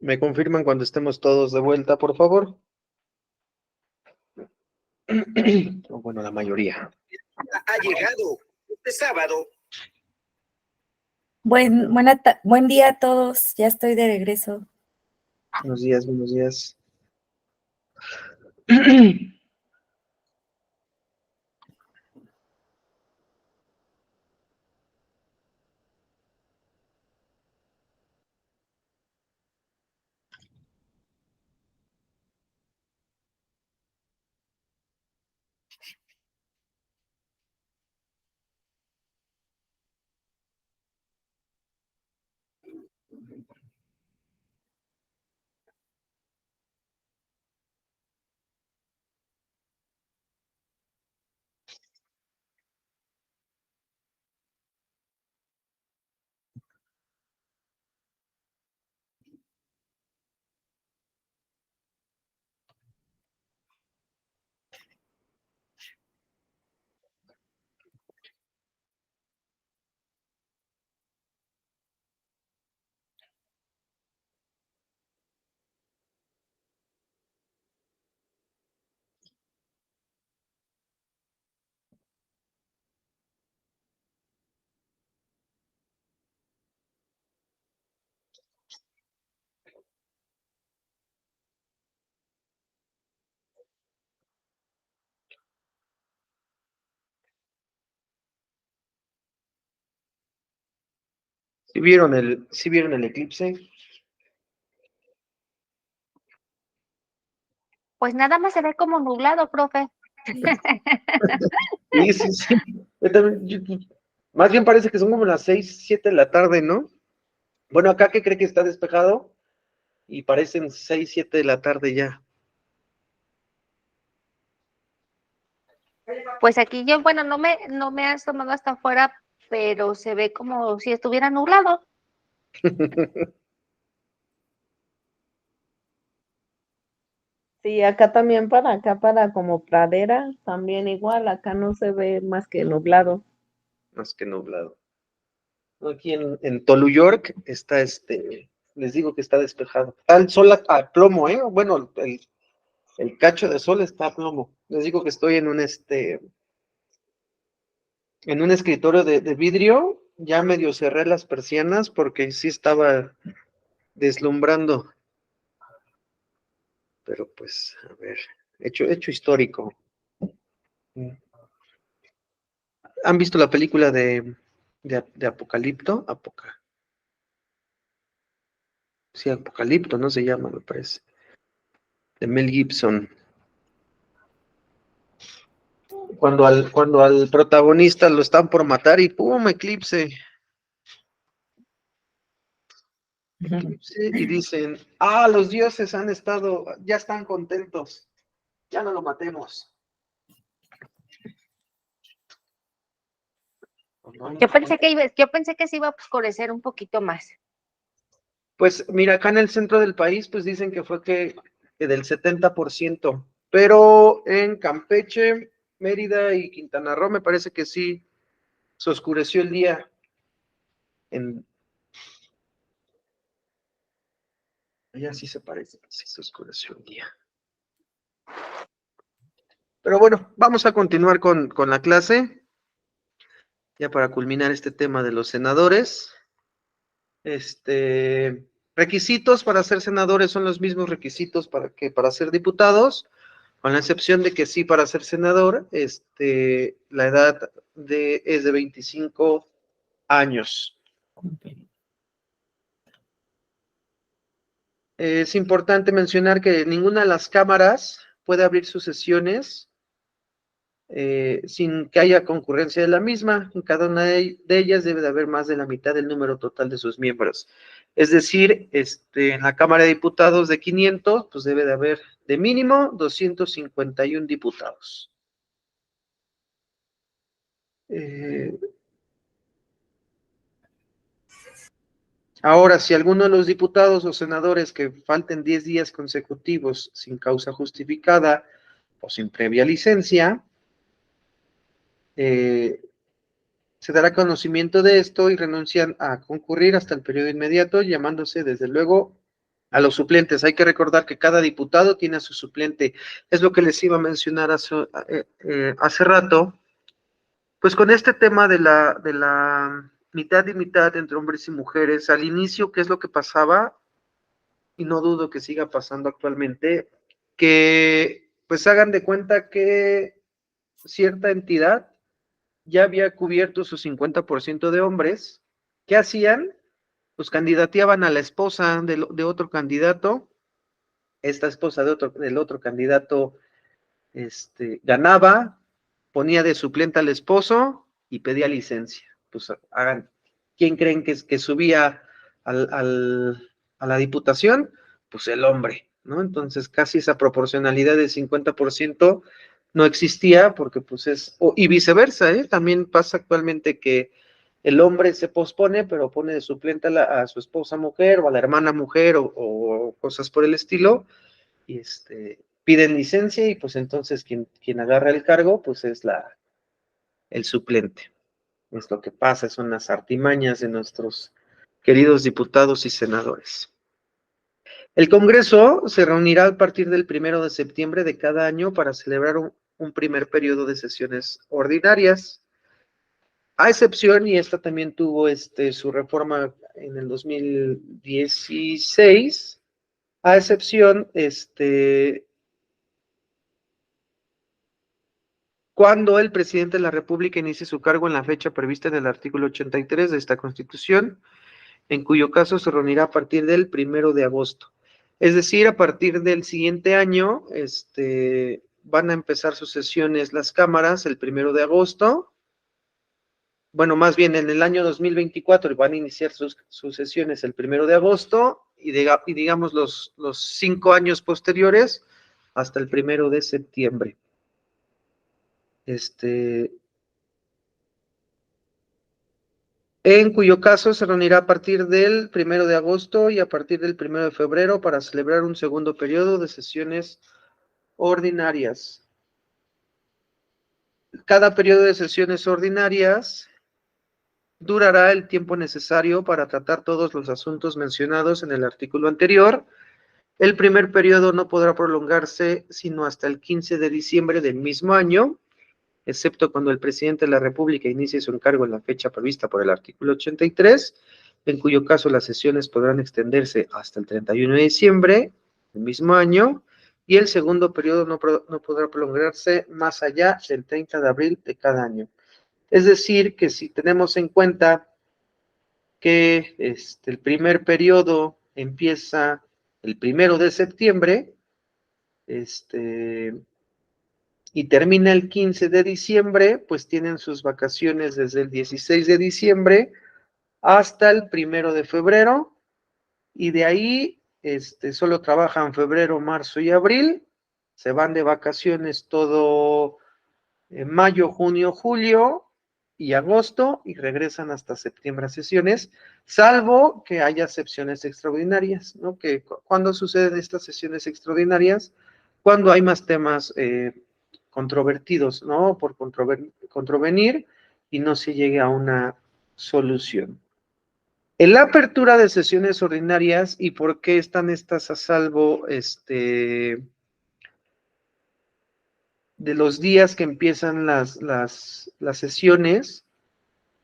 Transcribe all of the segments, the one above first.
Me confirman cuando estemos todos de vuelta, por favor. O bueno, la mayoría. Ha llegado este sábado. Buen día a todos, ya estoy de regreso. Buenos días, buenos días. ¿Sí vieron el eclipse? Pues nada más se ve como nublado, profe. Sí. Más bien parece que son como las 6, 7 de la tarde, ¿no? Bueno, acá que cree que está despejado y parecen 6, 7 de la tarde ya. Pues aquí yo, bueno, no me he asomado hasta afuera, pero se ve como si estuviera nublado. Sí, acá también para como pradera, también igual, acá no se ve más que nublado. Más que nublado. Aquí en Tolu, York, está les digo que está despejado. Está el sol a plomo, ¿eh? Bueno, el cacho de sol está a plomo. Les digo que estoy en un escritorio de vidrio, ya medio cerré las persianas porque sí estaba deslumbrando. Pero pues, a ver, hecho histórico. ¿Han visto la película de Apocalipto? Sí, Apocalipto, ¿no se llama? Me parece. De Mel Gibson. Cuando al protagonista lo están por matar y ¡pum! Eclipse. Eclipse y dicen, los dioses ya están contentos, ya no lo matemos. Yo pensé que se iba a oscurecer un poquito más. Pues mira, acá en el centro del país, pues dicen que fue que del 70%, pero en Campeche, Mérida y Quintana Roo me parece que sí se oscureció el día. Allá sí se parece, sí se oscureció el día. Pero bueno, vamos a continuar con la clase, ya para culminar este tema de los senadores. Requisitos para ser senadores son los mismos requisitos para ser diputados, con la excepción de que sí, para ser senador, la edad es de 25 años. Es importante mencionar que ninguna de las cámaras puede abrir sus sesiones sin que haya concurrencia de la misma. En cada una de ellas debe de haber más de la mitad del número total de sus miembros. Es decir, en la Cámara de Diputados de 500, pues debe de haber de mínimo 251 diputados. Ahora, si alguno de los diputados o senadores que falten 10 días consecutivos sin causa justificada o sin previa licencia, se dará conocimiento de esto y renuncian a concurrir hasta el periodo inmediato, llamándose desde luego a los suplentes. Hay que recordar que cada diputado tiene a su suplente. Es lo que les iba a mencionar hace rato. Pues con este tema de la mitad y mitad entre hombres y mujeres, al inicio, ¿qué es lo que pasaba? Y no dudo que siga pasando actualmente, que pues hagan de cuenta que cierta entidad ya había cubierto su 50% de hombres. ¿Qué hacían? Pues candidateaban a la esposa de otro candidato. Esta esposa del otro candidato ganaba, ponía de suplente al esposo y pedía licencia. Pues hagan, ¿quién creen que subía a la diputación? Pues el hombre, ¿no? Entonces casi esa proporcionalidad del 50% no existía porque pues y viceversa, ¿eh? También pasa actualmente que el hombre se pospone, pero pone de suplente a su esposa mujer o a la hermana mujer o cosas por el estilo, y piden licencia y pues entonces quien agarra el cargo pues es el suplente. Es lo que pasa, son las artimañas de nuestros queridos diputados y senadores. El Congreso se reunirá a partir del 1 de septiembre de cada año para celebrar un primer periodo de sesiones ordinarias, a excepción, y esta también tuvo su reforma en el 2016, a excepción, cuando el presidente de la República inicie su cargo en la fecha prevista en el artículo 83 de esta Constitución, en cuyo caso se reunirá a partir del 1 de agosto. Es decir, a partir del siguiente año, van a empezar sus sesiones las cámaras el 1 de agosto. Bueno, más bien en el año 2024 van a iniciar sus sesiones el 1 de agosto y digamos los 5 años posteriores hasta el 1 de septiembre. En cuyo caso se reunirá a partir del 1 de agosto y a partir del 1 de febrero para celebrar un segundo periodo de sesiones ordinarias. Cada periodo de sesiones ordinarias durará el tiempo necesario para tratar todos los asuntos mencionados en el artículo anterior. El primer periodo no podrá prolongarse sino hasta el 15 de diciembre del mismo año, excepto cuando el presidente de la República inicie su encargo en la fecha prevista por el artículo 83, en cuyo caso las sesiones podrán extenderse hasta el 31 de diciembre del mismo año, y el segundo periodo no podrá prolongarse más allá del 30 de abril de cada año. Es decir, que si tenemos en cuenta que el primer periodo empieza el 1 de septiembre, y termina el 15 de diciembre, pues tienen sus vacaciones desde el 16 de diciembre hasta el 1 de febrero, y de ahí solo trabajan febrero, marzo y abril, se van de vacaciones todo mayo, junio, julio y agosto, y regresan hasta septiembre a sesiones, salvo que haya excepciones extraordinarias, ¿no? Que cuando suceden estas sesiones extraordinarias, cuando hay más temas controvertidos, ¿no? Por controvenir y no se llegue a una solución. En la apertura de sesiones ordinarias, ¿y por qué están estas a salvo de los días que empiezan las sesiones?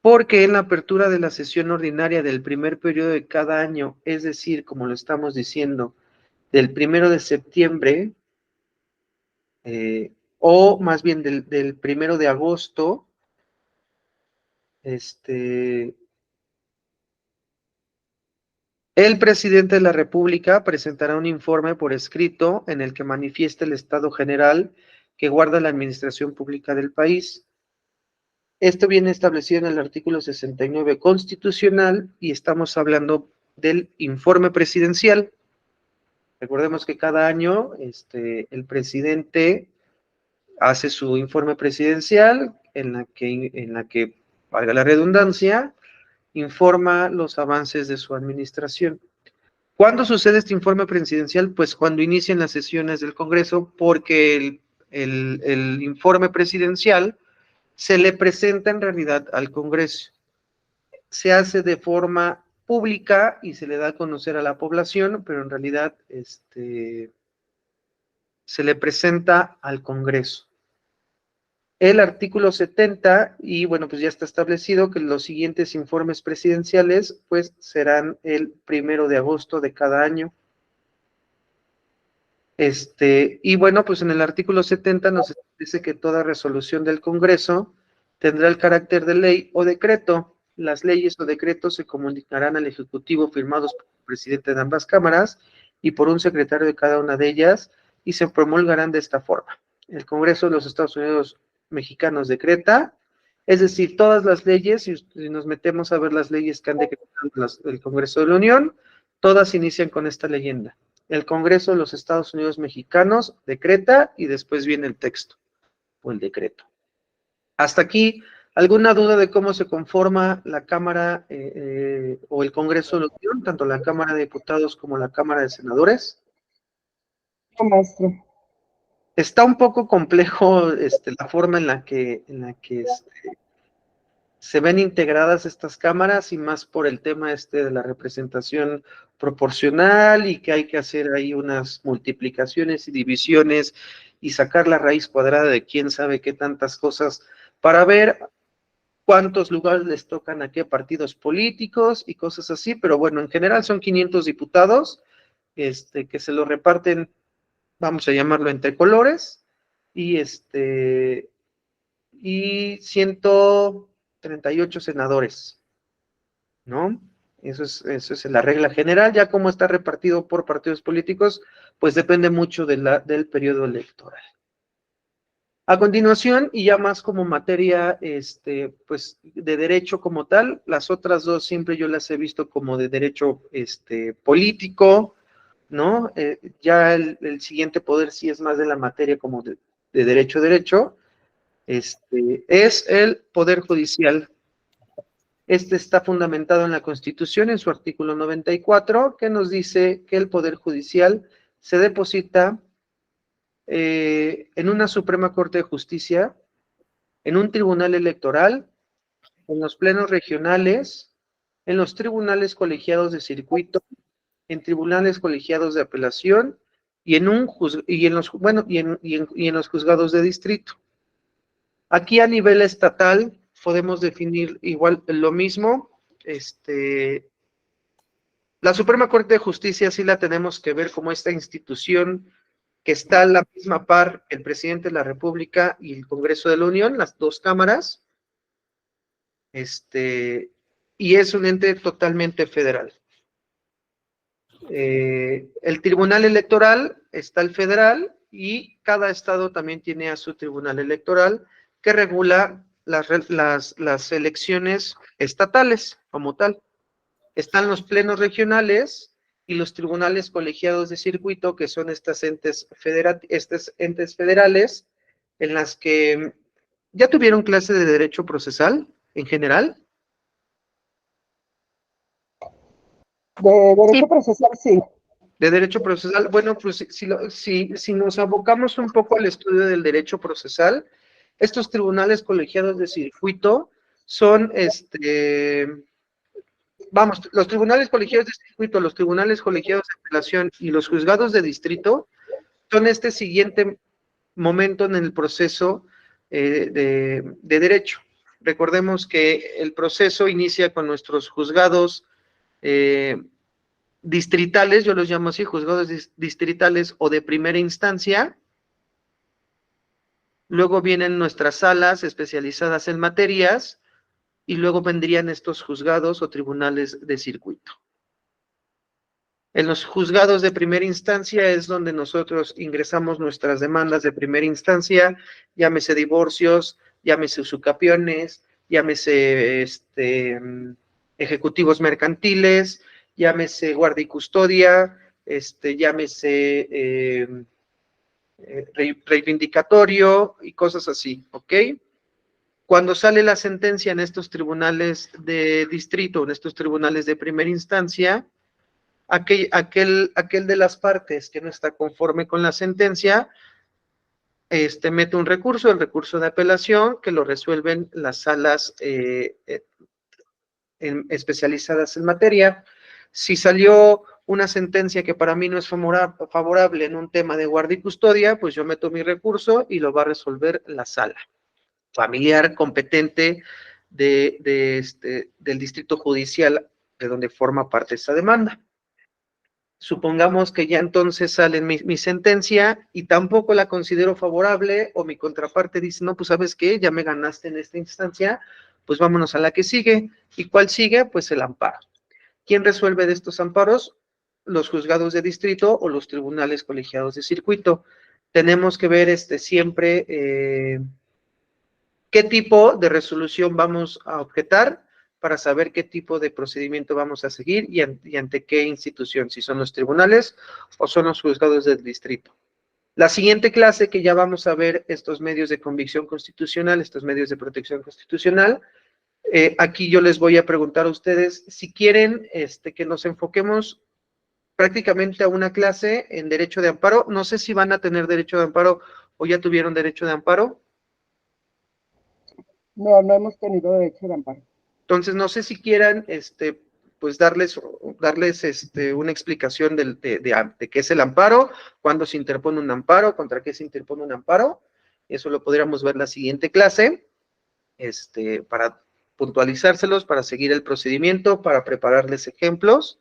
Porque en la apertura de la sesión ordinaria del primer periodo de cada año, es decir, como lo estamos diciendo, del 1 de septiembre, o más bien del 1 de agosto, el presidente de la República presentará un informe por escrito en el que manifieste el estado general que guarda la administración pública del país. Esto viene establecido en el artículo 69 constitucional y estamos hablando del informe presidencial. Recordemos que cada año el presidente hace su informe presidencial en la que, valga la redundancia, informa los avances de su administración. ¿Cuándo sucede este informe presidencial? Pues cuando inician las sesiones del Congreso, porque el informe presidencial se le presenta en realidad al Congreso. Se hace de forma pública y se le da a conocer a la población, pero en realidad se le presenta al Congreso. El artículo 70, y bueno, pues ya está establecido que los siguientes informes presidenciales, pues serán el 1 de agosto de cada año. Y bueno, pues en el artículo 70 nos dice que toda resolución del Congreso tendrá el carácter de ley o decreto. Las leyes o decretos se comunicarán al Ejecutivo firmados por el presidente de ambas cámaras y por un secretario de cada una de ellas y se promulgarán de esta forma. El Congreso de los Estados Unidos Mexicanos decreta, es decir, todas las leyes, si nos metemos a ver las leyes que han decretado el Congreso de la Unión, todas inician con esta leyenda. El Congreso de los Estados Unidos Mexicanos decreta y después viene el texto o el decreto. Hasta aquí, ¿alguna duda de cómo se conforma la Cámara o el Congreso de la Unión, tanto la Cámara de Diputados como la Cámara de Senadores? No, maestro. Está un poco complejo la forma en la que se ven integradas estas cámaras y más por el tema de la representación proporcional y que hay que hacer ahí unas multiplicaciones y divisiones y sacar la raíz cuadrada de quién sabe qué tantas cosas para ver cuántos lugares les tocan a qué partidos políticos y cosas así, pero bueno, en general son 500 diputados que se lo reparten, vamos a llamarlo entre colores, y 138 senadores, ¿no? Eso es la regla general. Ya como está repartido por partidos políticos, pues depende mucho del periodo electoral. A continuación, y ya más como materia, pues, de derecho como tal, las otras dos siempre yo las he visto como de derecho, político, ¿no? Ya el siguiente poder sí es más de la materia como de derecho, es el Poder Judicial. Está fundamentado en la Constitución, en su artículo 94, que nos dice que el Poder Judicial se deposita en una Suprema Corte de Justicia, en un tribunal electoral, en los plenos regionales, en los tribunales colegiados de circuito, en tribunales colegiados de apelación y en los juzgados de distrito. Aquí a nivel estatal podemos definir igual lo mismo. La Suprema Corte de Justicia sí la tenemos que ver como esta institución que está a la misma par el presidente de la República y el Congreso de la Unión, las dos cámaras, y es un ente totalmente federal. El Tribunal Electoral está el federal y cada estado también tiene a su Tribunal Electoral que regula las elecciones estatales como tal. Están los plenos regionales y los tribunales colegiados de circuito, que son estos entes federales, en las que ya tuvieron clase de derecho procesal en general. De derecho procesal, sí. De derecho procesal, bueno, pues si nos abocamos un poco al estudio del derecho procesal, estos tribunales colegiados de circuito son los tribunales colegiados de circuito, los tribunales colegiados de apelación y los juzgados de distrito son este siguiente momento en el proceso de derecho. Recordemos que el proceso inicia con nuestros juzgados distritales, yo los llamo así, juzgados distritales o de primera instancia. Luego vienen nuestras salas especializadas en materias y luego vendrían estos juzgados o tribunales de circuito. En los juzgados de primera instancia es donde nosotros ingresamos nuestras demandas de primera instancia, llámese divorcios, llámese usucapiones, llámese ejecutivos mercantiles, llámese guardia y custodia, llámese reivindicatorio y cosas así, ¿ok? Cuando sale la sentencia en estos tribunales de distrito, en estos tribunales de primera instancia, aquel de las partes que no está conforme con la sentencia, mete un recurso, el recurso de apelación, que lo resuelven las salas especializadas en materia. Si salió una sentencia que para mí no es favorable en un tema de guardia y custodia, pues yo meto mi recurso y lo va a resolver la sala familiar competente del distrito judicial de donde forma parte esa demanda. Supongamos que ya entonces sale mi sentencia y tampoco la considero favorable, o mi contraparte dice, no, pues ¿sabes qué? Ya me ganaste en esta instancia, pues vámonos a la que sigue. ¿Y cuál sigue? Pues el amparo. ¿Quién resuelve de estos amparos? Los juzgados de distrito o los tribunales colegiados de circuito. Tenemos que ver siempre qué tipo de resolución vamos a objetar para saber qué tipo de procedimiento vamos a seguir y ante qué institución, si son los tribunales o son los juzgados del distrito. La siguiente clase que ya vamos a ver estos medios de convicción constitucional, estos medios de protección constitucional, aquí yo les voy a preguntar a ustedes si quieren que nos enfoquemos prácticamente a una clase en derecho de amparo. No sé si van a tener derecho de amparo o ya tuvieron derecho de amparo. No, no hemos tenido derecho de amparo. Entonces, no sé si quieran, pues darles una explicación de qué es el amparo, cuándo se interpone un amparo, contra qué se interpone un amparo. Eso lo podríamos ver en la siguiente clase, para puntualizárselos, para seguir el procedimiento, para prepararles ejemplos,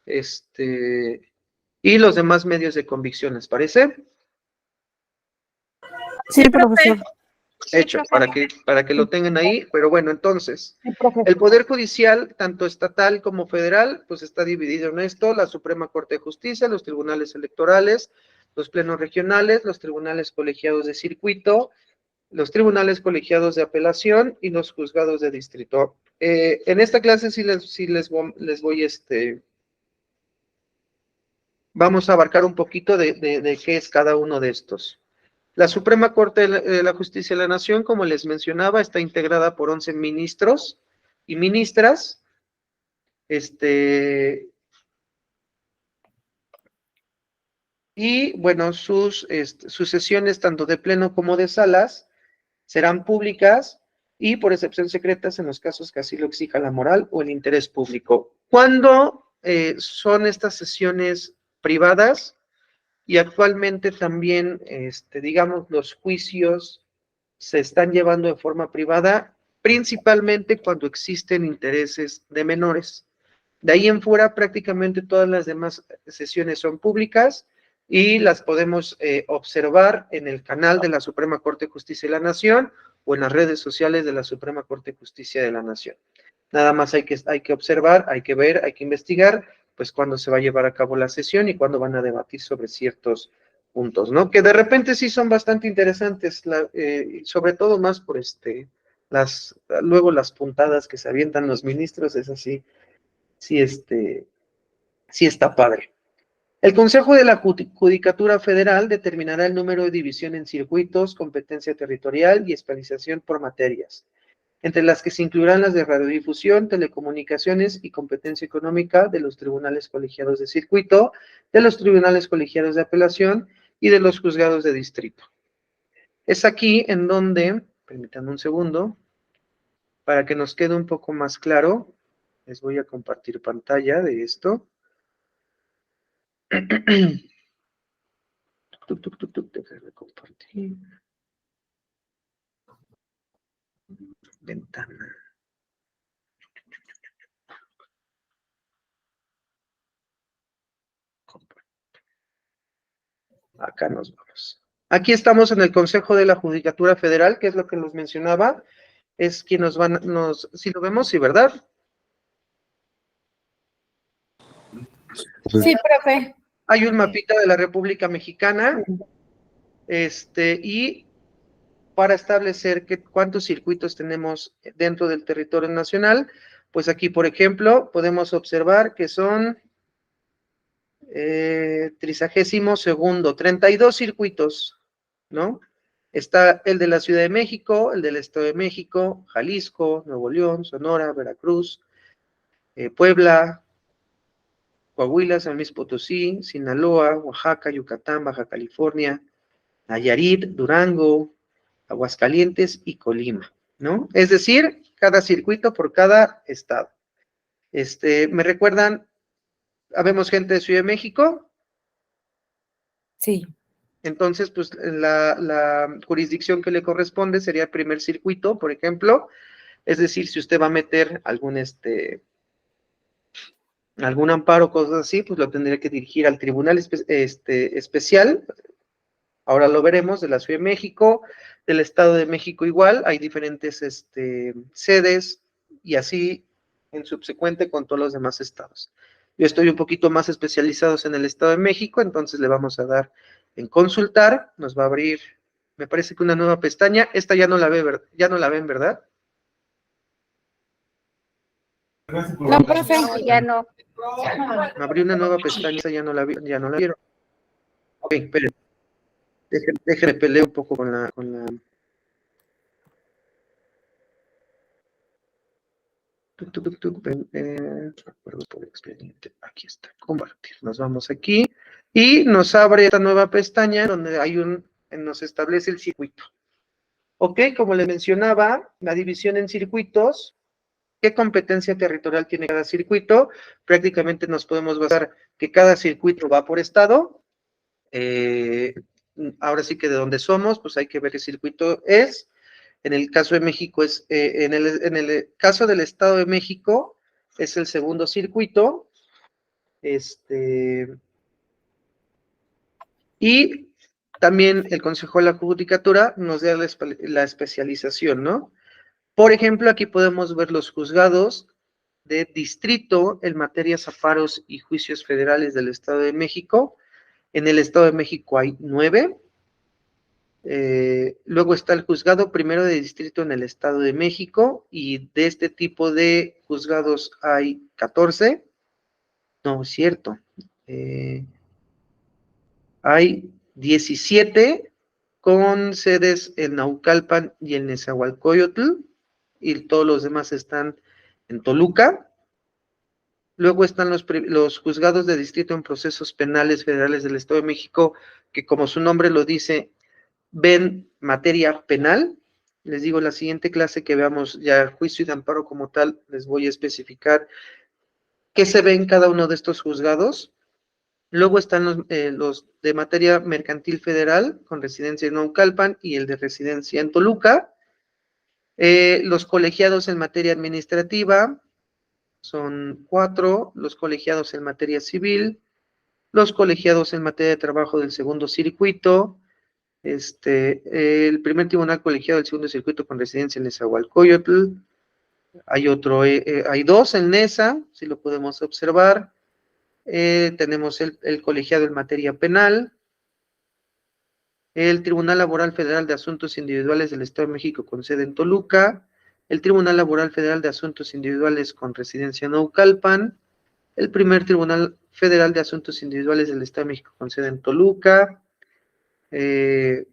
y los demás medios de convicción, ¿les parece? Sí, profesor. Hecho, para que lo tengan ahí, pero bueno, entonces, Sí, profe. el Poder Judicial, tanto estatal como federal, pues está dividido en esto: la Suprema Corte de Justicia, los tribunales electorales, los plenos regionales, los tribunales colegiados de circuito, los tribunales colegiados de apelación y los juzgados de distrito. En esta clase sí les voy, vamos a abarcar un poquito de qué es cada uno de estos. La Suprema Corte de la Justicia de la Nación, como les mencionaba, está integrada por 11 ministros y ministras. Y bueno, sus sesiones, tanto de pleno como de salas, serán públicas y por excepción secretas en los casos que así lo exija la moral o el interés público. ¿Cuándo son estas sesiones privadas? Y actualmente también, digamos, los juicios se están llevando de forma privada, principalmente cuando existen intereses de menores. De ahí en fuera, prácticamente todas las demás sesiones son públicas y las podemos observar en el canal de la Suprema Corte de Justicia de la Nación o en las redes sociales de la Suprema Corte de Justicia de la Nación. Nada más hay que observar, hay que ver, hay que investigar, pues cuándo se va a llevar a cabo la sesión y cuándo van a debatir sobre ciertos puntos, ¿no? Que de repente sí son bastante interesantes, sobre todo más por luego las puntadas que se avientan los ministros, es así, sí está padre. El Consejo de la Judicatura Federal determinará el número de división en circuitos, competencia territorial y especialización por materias, entre las que se incluirán las de radiodifusión, telecomunicaciones y competencia económica de los tribunales colegiados de circuito, de los tribunales colegiados de apelación y de los juzgados de distrito. Es aquí en donde, permítanme un segundo, para que nos quede un poco más claro, les voy a compartir pantalla de esto. Déjame compartir. Ventana. Acá nos vamos. Aquí estamos en el Consejo de la Judicatura Federal, que es lo que nos mencionaba, es quien si lo vemos, sí, ¿verdad? Sí, profe. Hay un mapita de la República Mexicana, y para establecer cuántos circuitos tenemos dentro del territorio nacional, pues aquí, por ejemplo, podemos observar que son 32º, 32 circuitos, ¿no? Está el de la Ciudad de México, el del Estado de México, Jalisco, Nuevo León, Sonora, Veracruz, Puebla, Coahuila, San Luis Potosí, Sinaloa, Oaxaca, Yucatán, Baja California, Nayarit, Durango, Aguascalientes y Colima, ¿no? Es decir, cada circuito por cada estado. ¿Me recuerdan? ¿Habemos gente de Ciudad de México? Sí, Entonces, pues la jurisdicción que le corresponde sería el primer circuito, por ejemplo. Es decir, si usted va a meter algún amparo, cosas así, pues lo tendría que dirigir al tribunal especial. Ahora lo veremos, de la Ciudad de México, del Estado de México igual, hay diferentes sedes y así en subsecuente con todos los demás estados. Yo estoy un poquito más especializados en el Estado de México, entonces le vamos a dar en consultar, nos va a abrir, me parece que una nueva pestaña, esta ya no la ya no la ven, ¿verdad? no, profe. No, ya no. Me abrió una nueva pestaña, esta ya no la vieron. Ok, esperen. Déjenme pelear un poco con la acuerdo por expediente. Aquí está, compartir. Nos vamos aquí y nos abre esta nueva pestaña donde nos establece el circuito. Ok, como les mencionaba, la división en circuitos. ¿Qué competencia territorial tiene cada circuito? Prácticamente nos podemos basar que cada circuito va por estado. Ahora sí que de donde somos, pues hay que ver qué circuito es. En el caso de México en el caso del Estado de México, es el segundo circuito. Y también el Consejo de la Judicatura nos da la especialización, ¿no? Por ejemplo, aquí podemos ver los juzgados de distrito en materias, amparos y juicios federales del Estado de México. En el Estado de México hay 9. Luego está el juzgado primero de distrito en el Estado de México, y de este tipo de juzgados hay 14. No, es cierto. Hay 17 con sedes en Naucalpan y en Nezahualcóyotl, y todos los demás están en Toluca. Luego están los juzgados de distrito en procesos penales federales del Estado de México, que como su nombre lo dice, ven materia penal. Les digo, la siguiente clase que veamos ya juicio y de amparo como tal, les voy a especificar qué se ve en cada uno de estos juzgados. Luego están los de materia mercantil federal con residencia en Naucalpan y el de residencia en Toluca. Los colegiados en materia administrativa son 4, los colegiados en materia civil, los colegiados en materia de trabajo del segundo circuito, el primer tribunal colegiado del segundo circuito con residencia en Nezahualcóyotl. Hay 2 en Neza, si lo podemos observar. Tenemos el colegiado en materia penal, el Tribunal Laboral Federal de Asuntos Individuales del Estado de México con sede en Toluca, el Tribunal Laboral Federal de Asuntos Individuales con residencia en Naucalpan, el primer Tribunal Federal de Asuntos Individuales del Estado de México con sede en Toluca, el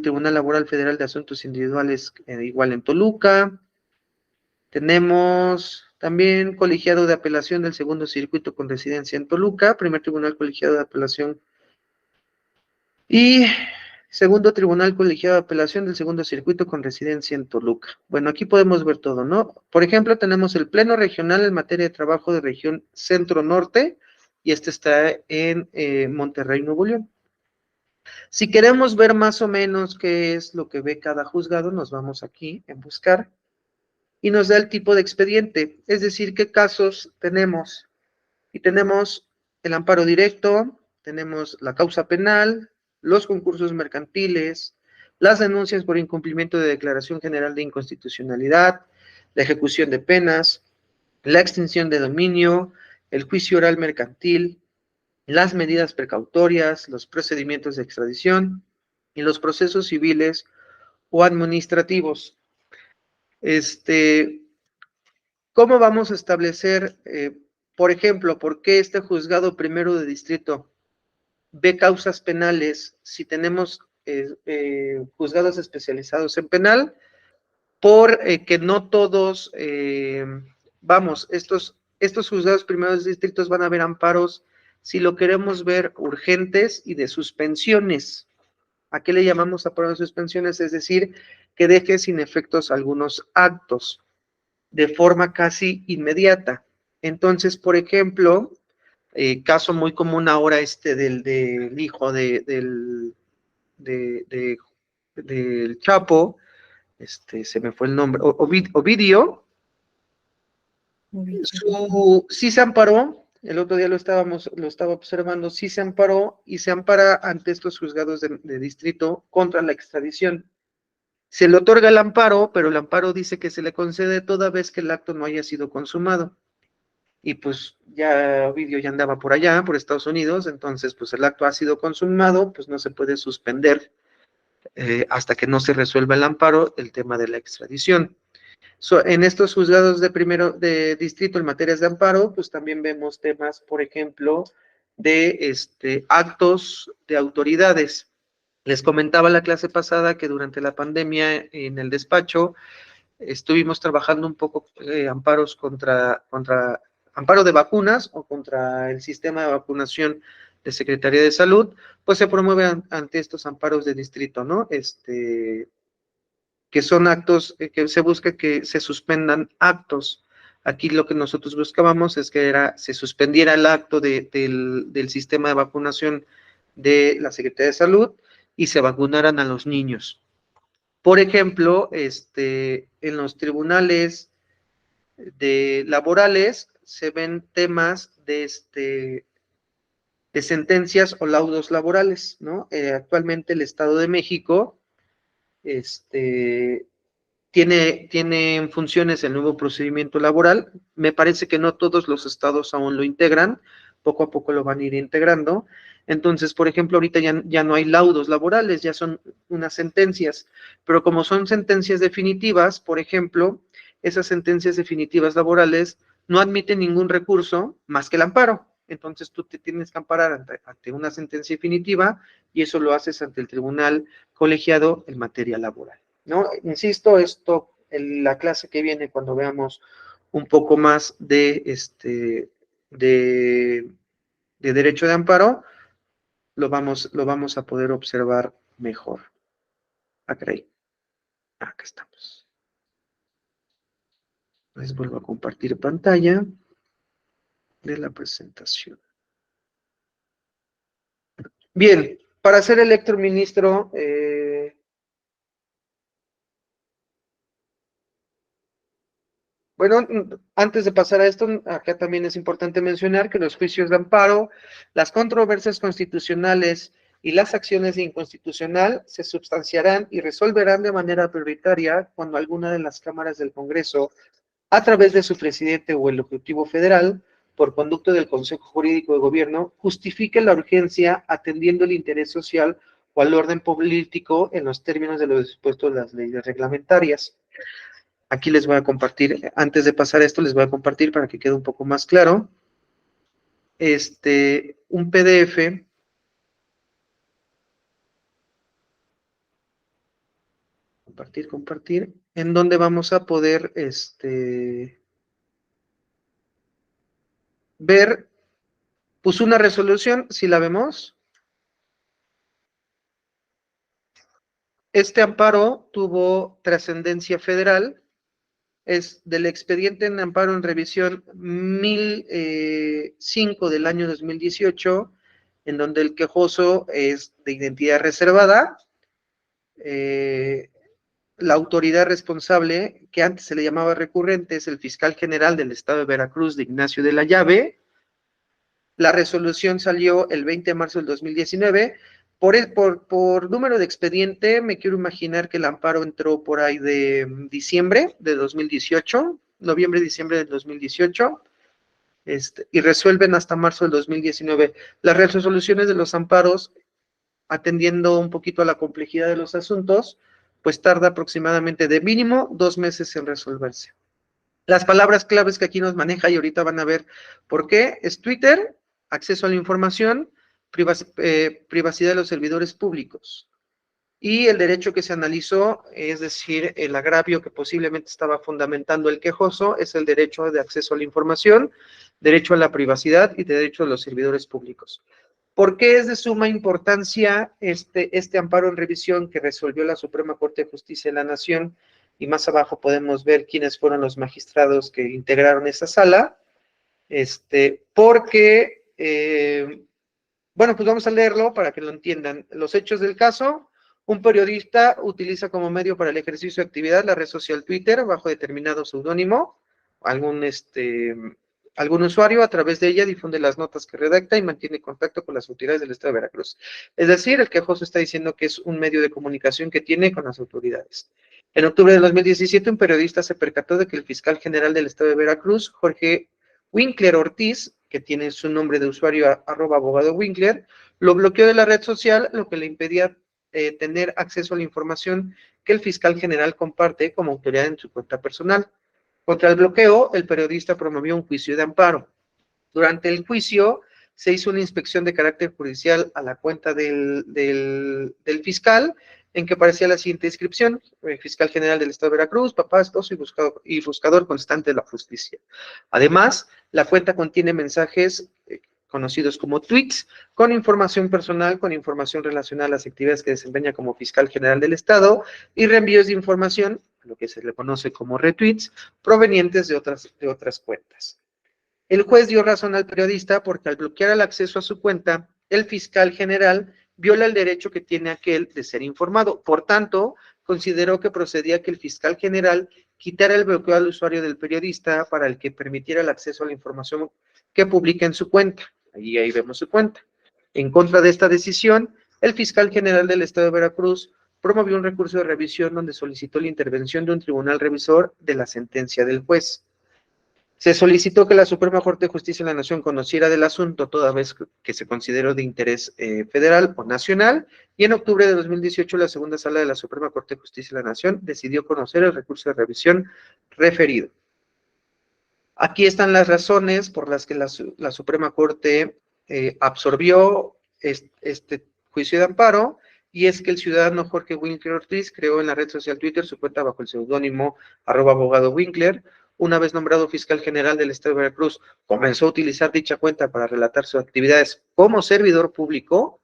Tribunal Laboral Federal de Asuntos Individuales igual en Toluca. Tenemos también colegiado de apelación del segundo circuito con residencia en Toluca, primer tribunal colegiado de apelación y segundo tribunal colegiado de apelación del segundo circuito con residencia en Toluca. Bueno, aquí podemos ver todo, ¿no? Por ejemplo, tenemos el Pleno Regional en materia de trabajo de región Centro-Norte, y este está en Monterrey, Nuevo León. Si queremos ver más o menos qué es lo que ve cada juzgado, nos vamos aquí en buscar y nos da el tipo de expediente, es decir, qué casos tenemos. Y tenemos el amparo directo, tenemos la causa penal, los concursos mercantiles, las denuncias por incumplimiento de declaración general de inconstitucionalidad, la ejecución de penas, la extinción de dominio, el juicio oral mercantil, las medidas precautorias, los procedimientos de extradición y los procesos civiles o administrativos. ¿Cómo vamos a establecer, por ejemplo, por qué este juzgado primero de distrito ve causas penales si tenemos juzgados especializados en penal? Que no todos, estos juzgados primeros de distritos van a ver amparos si lo queremos ver urgentes y de suspensiones. ¿A qué le llamamos amparo de suspensiones? Es decir, que deje sin efectos algunos actos. de forma casi inmediata. Entonces, por ejemplo, caso muy común ahora del hijo del Chapo, se me fue el nombre, Ovidio, sí se amparó, el otro día lo estaba observando, sí se amparó y se ampara ante estos juzgados de distrito contra la extradición. Se le otorga el amparo, pero el amparo dice que se le concede toda vez que el acto no haya sido consumado. Y pues ya Ovidio ya andaba por allá, por Estados Unidos, entonces pues el acto ha sido consumado, pues no se puede suspender hasta que no se resuelva el amparo el tema de la extradición. En estos juzgados de distrito en materias de amparo, pues también vemos temas, por ejemplo, de actos de autoridades. Les comentaba la clase pasada que durante la pandemia en el despacho estuvimos trabajando un poco amparos contra amparo de vacunas o contra el sistema de vacunación de Secretaría de Salud, pues se promueven ante estos amparos de distrito, ¿no? Que son actos que se busca que se suspendan actos. Aquí lo que nosotros buscábamos es que se suspendiera el acto del sistema de vacunación de la Secretaría de Salud y se vacunaran a los niños. Por ejemplo, en los tribunales laborales se ven temas de sentencias o laudos laborales, ¿no? Actualmente el Estado de México tiene en funciones el nuevo procedimiento laboral. Me parece que no todos los estados aún lo integran, poco a poco lo van a ir integrando. Entonces, por ejemplo, ahorita ya no hay laudos laborales, ya son unas sentencias, pero como son sentencias definitivas, por ejemplo, esas sentencias definitivas laborales no admiten ningún recurso más que el amparo. Entonces tú te tienes que amparar ante una sentencia definitiva y eso lo haces ante el tribunal colegiado en materia laboral, ¿no? Insisto, esto en la clase que viene, cuando veamos un poco más de derecho de amparo, lo vamos a poder observar mejor. Acá estamos. Les vuelvo a compartir pantalla de la presentación. Bien, para ser electo ministro, bueno, antes de pasar a esto, acá también es importante mencionar que los juicios de amparo, las controversias constitucionales y las acciones de inconstitucional se substanciarán y resolverán de manera prioritaria cuando alguna de las cámaras del Congreso, a través de su presidente o el Ejecutivo Federal, por conducto del Consejo Jurídico de Gobierno, justifique la urgencia atendiendo el interés social o al orden político en los términos de lo dispuesto en las leyes reglamentarias. Aquí les voy a compartir, antes de pasar esto, les voy a compartir para que quede un poco más claro, un PDF compartir, en donde vamos a poder, ver, pues una resolución, si la vemos. Este amparo tuvo trascendencia federal, es del expediente en amparo en revisión 1005 del año 2018, en donde el quejoso es de identidad reservada. La autoridad responsable, que antes se le llamaba recurrente, es el fiscal general del estado de Veracruz, de Ignacio de la Llave. La resolución salió el 20 de marzo del 2019. Por número de expediente, me quiero imaginar que el amparo entró por ahí de diciembre de 2018, noviembre, diciembre del 2018, y resuelven hasta marzo del 2019. Las resoluciones de los amparos, atendiendo un poquito a la complejidad de los asuntos, pues tarda aproximadamente de mínimo 2 meses en resolverse. Las palabras claves que aquí nos maneja, y ahorita van a ver por qué, es Twitter, acceso a la información, privacidad de los servidores públicos. Y el derecho que se analizó, es decir, el agravio que posiblemente estaba fundamentando el quejoso, es el derecho de acceso a la información, derecho a la privacidad y derecho a los servidores públicos. ¿Por qué es de suma importancia este amparo en revisión que resolvió la Suprema Corte de Justicia de la Nación y más abajo podemos ver quiénes fueron los magistrados que integraron esa sala, porque, bueno, pues vamos a leerlo para que lo entiendan. Los hechos del caso: un periodista utiliza como medio para el ejercicio de actividad la red social Twitter bajo determinado seudónimo. Algún usuario a través de ella difunde las notas que redacta y mantiene contacto con las autoridades del Estado de Veracruz. Es decir, el quejoso está diciendo que es un medio de comunicación que tiene con las autoridades. En octubre de 2017, un periodista se percató de que el fiscal general del Estado de Veracruz, Jorge Winkler Ortiz, que tiene su nombre de usuario @abogado Winkler, lo bloqueó de la red social, lo que le impedía tener acceso a la información que el fiscal general comparte como autoridad en su cuenta personal. Contra el bloqueo, el periodista promovió un juicio de amparo. Durante el juicio, se hizo una inspección de carácter judicial a la cuenta del fiscal, en que aparecía la siguiente descripción: fiscal general del Estado de Veracruz, papá, esposo y buscador constante de la justicia. Además, la cuenta contiene mensajes conocidos como tweets, con información personal, con información relacionada a las actividades que desempeña como fiscal general del Estado, y reenvíos de información, lo que se le conoce como retweets, provenientes de otras cuentas. El juez dio razón al periodista porque al bloquear el acceso a su cuenta, el fiscal general viola el derecho que tiene aquel de ser informado. Por tanto, consideró que procedía que el fiscal general quitara el bloqueo al usuario del periodista para el que permitiera el acceso a la información que publica en su cuenta. Ahí vemos su cuenta. En contra de esta decisión, el fiscal general del Estado de Veracruz promovió un recurso de revisión donde solicitó la intervención de un tribunal revisor de la sentencia del juez. Se solicitó que la Suprema Corte de Justicia de la Nación conociera del asunto, toda vez que se consideró de interés federal o nacional, y en octubre de 2018 la segunda sala de la Suprema Corte de Justicia de la Nación decidió conocer el recurso de revisión referido. Aquí están las razones por las que la Suprema Corte absorbió este juicio de amparo, y es que el ciudadano Jorge Winkler Ortiz creó en la red social Twitter su cuenta bajo el seudónimo @abogado Winkler. Una vez nombrado fiscal general del Estado de Veracruz, comenzó a utilizar dicha cuenta para relatar sus actividades como servidor público.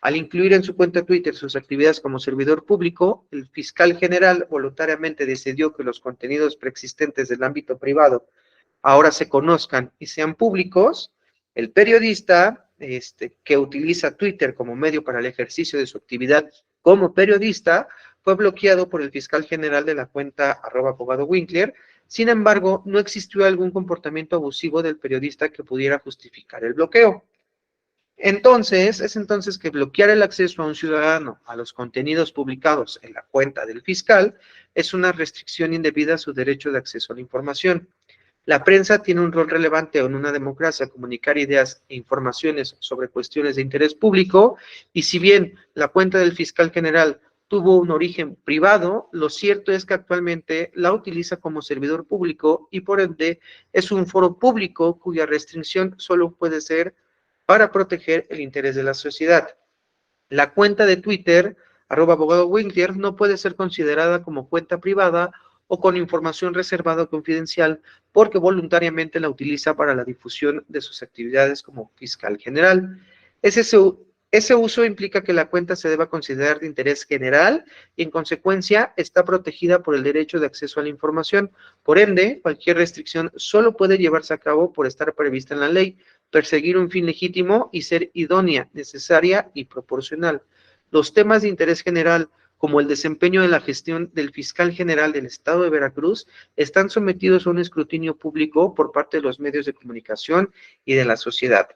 Al incluir en su cuenta Twitter sus actividades como servidor público, el fiscal general voluntariamente decidió que los contenidos preexistentes del ámbito privado ahora se conozcan y sean públicos. El periodista que utiliza Twitter como medio para el ejercicio de su actividad como periodista fue bloqueado por el fiscal general de la cuenta @abogado Winkler. Sin embargo, no existió algún comportamiento abusivo del periodista que pudiera justificar el bloqueo. Es entonces que bloquear el acceso a un ciudadano a los contenidos publicados en la cuenta del fiscal es una restricción indebida a su derecho de acceso a la información. La prensa tiene un rol relevante en una democracia: comunicar ideas e informaciones sobre cuestiones de interés público, y si bien la cuenta del fiscal general tuvo un origen privado, lo cierto es que actualmente la utiliza como servidor público y por ende es un foro público cuya restricción solo puede ser para proteger el interés de la sociedad. La cuenta de Twitter @abogado Winkler no puede ser considerada como cuenta privada o con información reservada o confidencial, porque voluntariamente la utiliza para la difusión de sus actividades como fiscal general. Ese uso implica que la cuenta se deba considerar de interés general y, en consecuencia, está protegida por el derecho de acceso a la información. Por ende, cualquier restricción solo puede llevarse a cabo por estar prevista en la ley, perseguir un fin legítimo y ser idónea, necesaria y proporcional. Los temas de interés general, como el desempeño de la gestión del fiscal general del Estado de Veracruz, están sometidos a un escrutinio público por parte de los medios de comunicación y de la sociedad.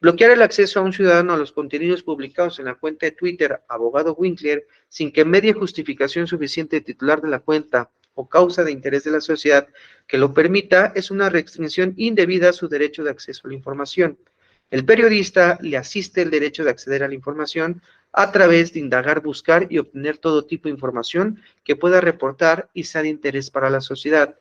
Bloquear el acceso a un ciudadano a los contenidos publicados en la cuenta de Twitter @abogado Winkler sin que medie justificación suficiente de titular de la cuenta o causa de interés de la sociedad que lo permita es una restricción indebida a su derecho de acceso a la información. El periodista le asiste el derecho de acceder a la información a través de indagar, buscar y obtener todo tipo de información que pueda reportar y sea de interés para la sociedad.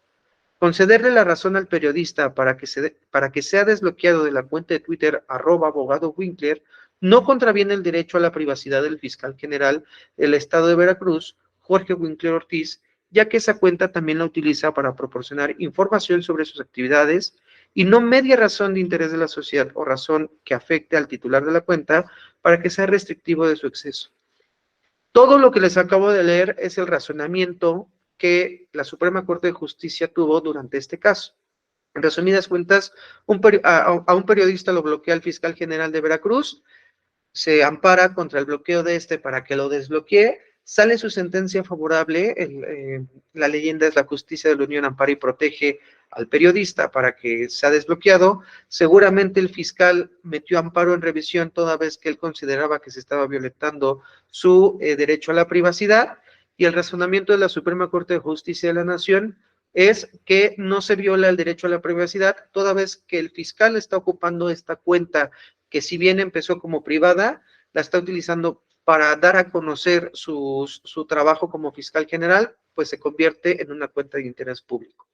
Concederle la razón al periodista para que sea desbloqueado de la cuenta de Twitter @abogado Winkler no contraviene el derecho a la privacidad del fiscal general del Estado de Veracruz, Jorge Winkler Ortiz, ya que esa cuenta también la utiliza para proporcionar información sobre sus actividades y no media razón de interés de la sociedad o razón que afecte al titular de la cuenta para que sea restrictivo de su acceso. Todo lo que les acabo de leer es el razonamiento que la Suprema Corte de Justicia tuvo durante este caso. En resumidas cuentas, a un periodista lo bloquea el fiscal general de Veracruz, se ampara contra el bloqueo de este para que lo desbloquee, sale su sentencia favorable, la leyenda es la justicia de la Unión ampara y protege al periodista para que sea desbloqueado. Seguramente el fiscal metió amparo en revisión toda vez que él consideraba que se estaba violentando su derecho a la privacidad, y el razonamiento de la Suprema Corte de Justicia de la Nación es que no se viola el derecho a la privacidad toda vez que el fiscal está ocupando esta cuenta que, si bien empezó como privada, la está utilizando para dar a conocer su trabajo como fiscal general, pues se convierte en una cuenta de interés público.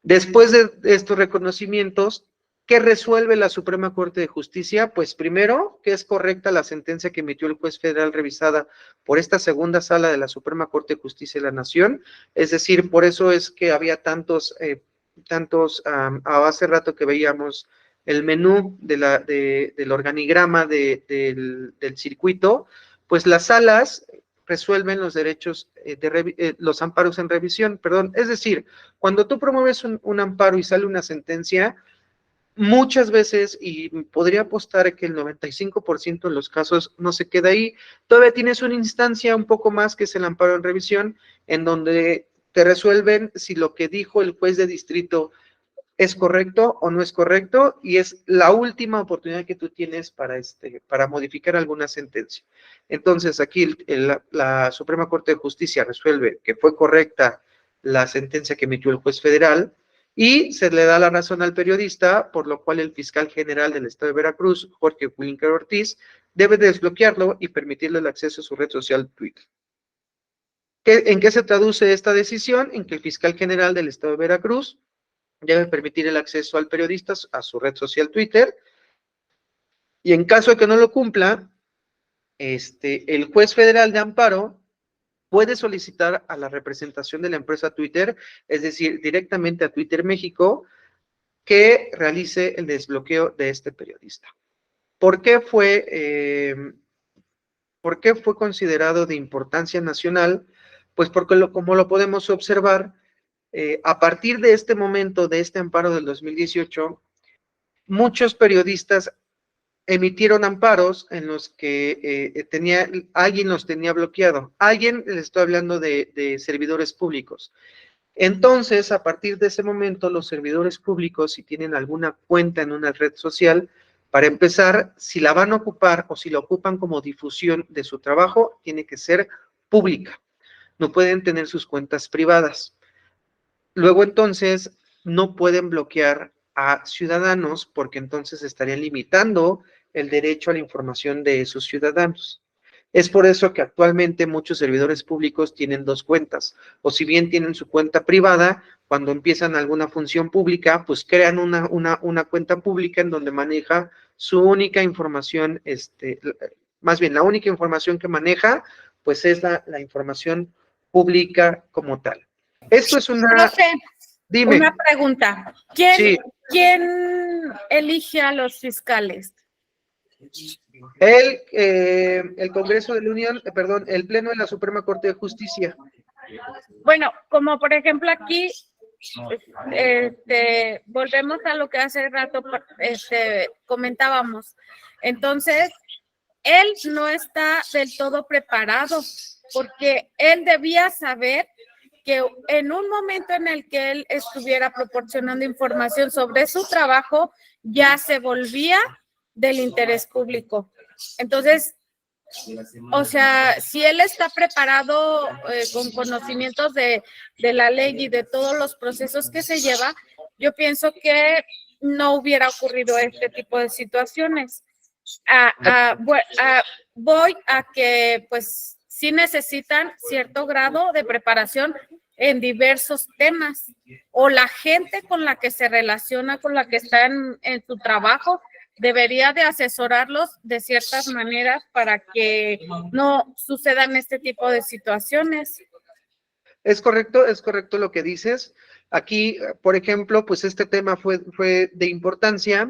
Después de estos reconocimientos, ¿qué resuelve la Suprema Corte de Justicia? Pues primero, que es correcta la sentencia que emitió el juez federal revisada por esta segunda sala de la Suprema Corte de Justicia de la Nación, es decir, por eso es que había hace rato que veíamos el menú del organigrama del circuito, pues las salas resuelven los derechos, los amparos en revisión, perdón. Es decir, cuando tú promueves un amparo y sale una sentencia, muchas veces, y podría apostar que el 95% de los casos no se queda ahí, todavía tienes una instancia un poco más, que es el amparo en revisión, en donde te resuelven si lo que dijo el juez de distrito es correcto o no es correcto, y es la última oportunidad que tú tienes para modificar alguna sentencia. Entonces, aquí la Suprema Corte de Justicia resuelve que fue correcta la sentencia que emitió el juez federal, y se le da la razón al periodista, por lo cual el fiscal general del estado de Veracruz, Jorge Wilker Ortiz, debe desbloquearlo y permitirle el acceso a su red social Twitter. ¿En qué se traduce esta decisión? En que el fiscal general del estado de Veracruz debe permitir el acceso al periodista a su red social Twitter, y en caso de que no lo cumpla, el juez federal de amparo puede solicitar a la representación de la empresa Twitter, es decir, directamente a Twitter México, que realice el desbloqueo de este periodista. ¿Por qué fue considerado de importancia nacional? Pues porque, como lo podemos observar, a partir de este momento, de este amparo del 2018, muchos periodistas emitieron amparos en los que alguien los tenía bloqueado. Alguien, les estoy hablando de servidores públicos. Entonces, a partir de ese momento, los servidores públicos, si tienen alguna cuenta en una red social, para empezar, si la van a ocupar o si la ocupan como difusión de su trabajo, tiene que ser pública. No pueden tener sus cuentas privadas. Luego, entonces, no pueden bloquear a ciudadanos, porque entonces estarían limitando el derecho a la información de esos ciudadanos. Es por eso que actualmente muchos servidores públicos tienen dos cuentas, o si bien tienen su cuenta privada, cuando empiezan alguna función pública, pues crean una cuenta pública en donde maneja su única información, más bien la única información que maneja, pues es la información pública como tal. Esto es una... No sé, Dime. Una pregunta. Sí. ¿Quién elige a los fiscales? El Congreso de la Unión, el Pleno de la Suprema Corte de Justicia. Bueno, como por ejemplo aquí, volvemos a lo que hace rato comentábamos. Entonces, él no está del todo preparado, porque él debía saber que en un momento en el que él estuviera proporcionando información sobre su trabajo, ya se volvía del interés público. Entonces, o sea, si él está preparado con conocimientos de la ley y de todos los procesos que se lleva, yo pienso que no hubiera ocurrido este tipo de situaciones. Voy a que, pues, sí necesitan cierto grado de preparación en diversos temas, o la gente con la que se relaciona, con la que está en su trabajo, debería de asesorarlos de ciertas maneras para que no sucedan este tipo de situaciones. Es correcto lo que dices. Aquí, por ejemplo, pues este tema fue de importancia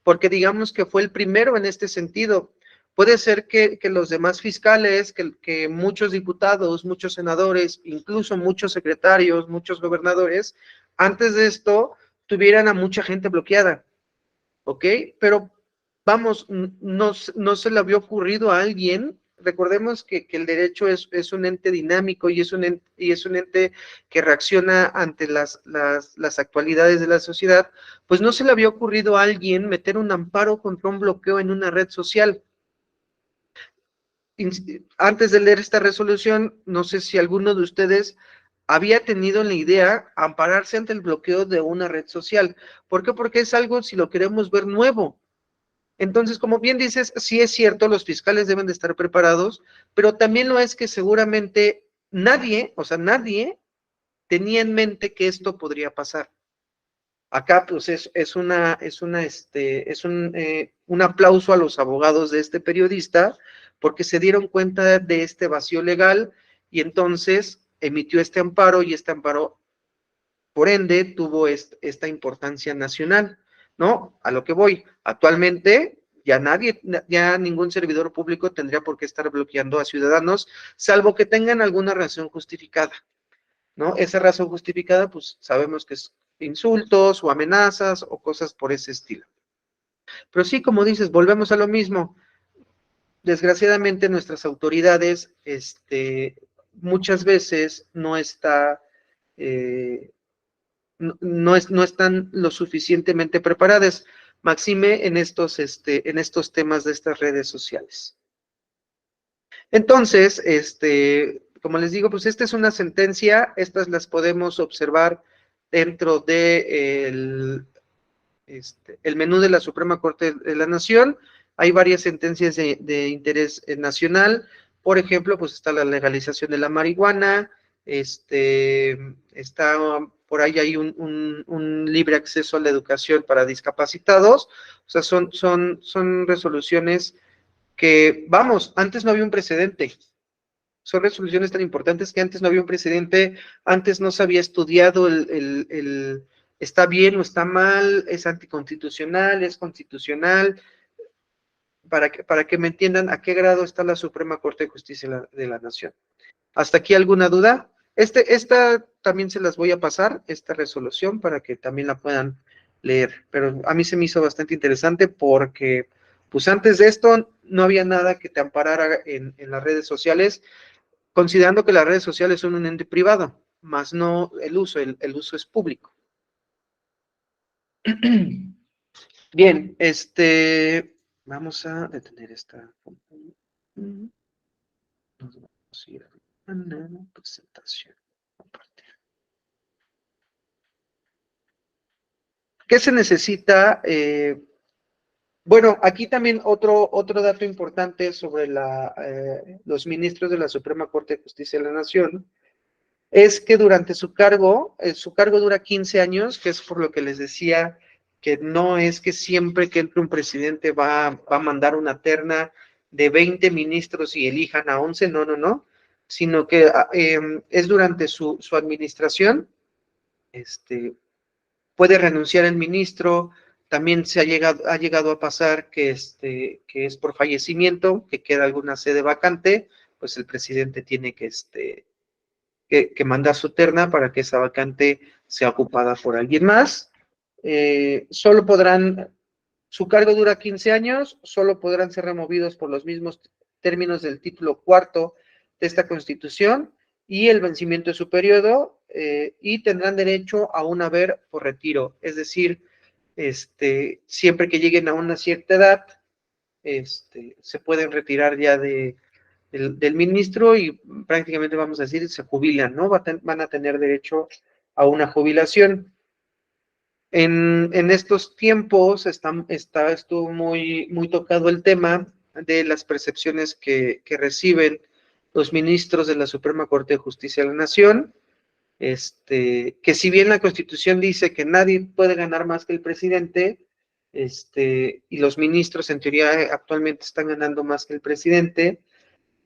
porque digamos que fue el primero en este sentido, puede ser que los demás fiscales, que muchos diputados, muchos senadores, incluso muchos secretarios, muchos gobernadores, antes de esto tuvieran a mucha gente bloqueada, ¿ok? Pero vamos, no se le había ocurrido a alguien. Recordemos que el derecho es un ente dinámico y es un ente que reacciona ante las actualidades de la sociedad, pues no se le había ocurrido a alguien meter un amparo contra un bloqueo en una red social. Antes de leer esta resolución, no sé si alguno de ustedes había tenido la idea ampararse ante el bloqueo de una red social. ¿Por qué? Porque es algo, si lo queremos ver, nuevo. Entonces, como bien dices, sí es cierto, los fiscales deben de estar preparados, pero también lo es que seguramente nadie tenía en mente que esto podría pasar. Acá, pues, es un aplauso a los abogados de este periodista, porque se dieron cuenta de este vacío legal y entonces emitió este amparo, y este amparo, por ende, tuvo esta importancia nacional, ¿no? A lo que voy. Actualmente, ya ningún servidor público tendría por qué estar bloqueando a ciudadanos, salvo que tengan alguna razón justificada, ¿no? Esa razón justificada, pues, sabemos que es insultos o amenazas o cosas por ese estilo. Pero sí, como dices, volvemos a lo mismo. Desgraciadamente, nuestras autoridades, muchas veces no están lo suficientemente preparadas, máxime en estos temas de estas redes sociales. Entonces, como les digo, pues esta es una sentencia, estas las podemos observar dentro de el menú de la Suprema Corte de la Nación. Hay varias sentencias de interés nacional. Por ejemplo, pues está la legalización de la marihuana, está por ahí hay un libre acceso a la educación para discapacitados. O sea, son resoluciones que, vamos, antes no había un precedente. Son resoluciones tan importantes que antes no había un precedente, antes no se había estudiado está bien o está mal, es anticonstitucional, es constitucional, para que me entiendan a qué grado está la Suprema Corte de Justicia de la Nación. ¿Hasta aquí alguna duda? Esta también se las voy a pasar, esta resolución, para que también la puedan leer, pero a mí se me hizo bastante interesante porque, pues antes de esto, no había nada que te amparara en las redes sociales, considerando que las redes sociales son un ente privado, más no el uso es público. Bien, vamos a detener esta. Nos vamos a ir a la presentación. Compartir. ¿Qué se necesita? Bueno, aquí también otro dato importante sobre los ministros de la Suprema Corte de Justicia de la Nación, es que durante su cargo dura 15 años, que es por lo que les decía que no es que siempre que entre un presidente va a mandar una terna de 20 ministros y elijan a 11, no, sino que es durante su administración, puede renunciar el ministro. También ha llegado a pasar que es por fallecimiento, que queda alguna sede vacante, pues el presidente tiene que mandar su terna para que esa vacante sea ocupada por alguien más. Su cargo dura 15 años, solo podrán ser removidos por los mismos términos del título 4 de esta Constitución y el vencimiento de su periodo, y tendrán derecho a un haber por retiro, es decir, siempre que lleguen a una cierta edad, se pueden retirar ya del ministro y prácticamente, vamos a decir, se jubilan, ¿no? Van a tener derecho a una jubilación. En estos tiempos estuvo muy tocado el tema de las percepciones que reciben los ministros de la Suprema Corte de Justicia de la Nación, que si bien la Constitución dice que nadie puede ganar más que el presidente, y los ministros en teoría actualmente están ganando más que el presidente,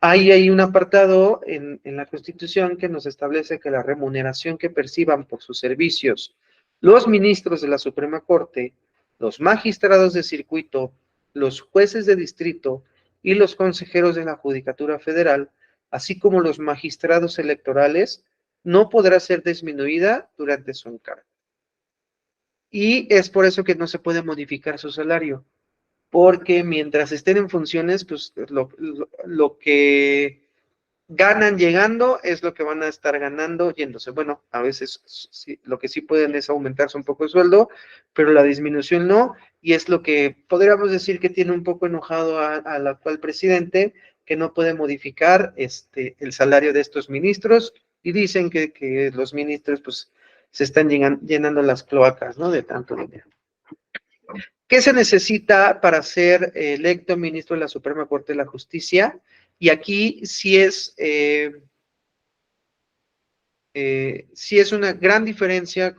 hay un apartado en la Constitución que nos establece que la remuneración que perciban por sus servicios los ministros de la Suprema Corte, los magistrados de circuito, los jueces de distrito y los consejeros de la Judicatura Federal, así como los magistrados electorales, no podrá ser disminuida durante su encargo. Y es por eso que no se puede modificar su salario, porque mientras estén en funciones, pues lo que ganan llegando es lo que van a estar ganando yéndose. Bueno, a veces sí, lo que sí pueden es aumentarse un poco el sueldo, pero la disminución no, y es lo que podríamos decir que tiene un poco enojado al actual presidente, que no puede modificar el salario de estos ministros, y dicen que los ministros pues se están llenando las cloacas, ¿no? De tanto dinero. ¿Qué se necesita para ser electo ministro de la Suprema Corte de la Justicia? Y aquí sí es una gran diferencia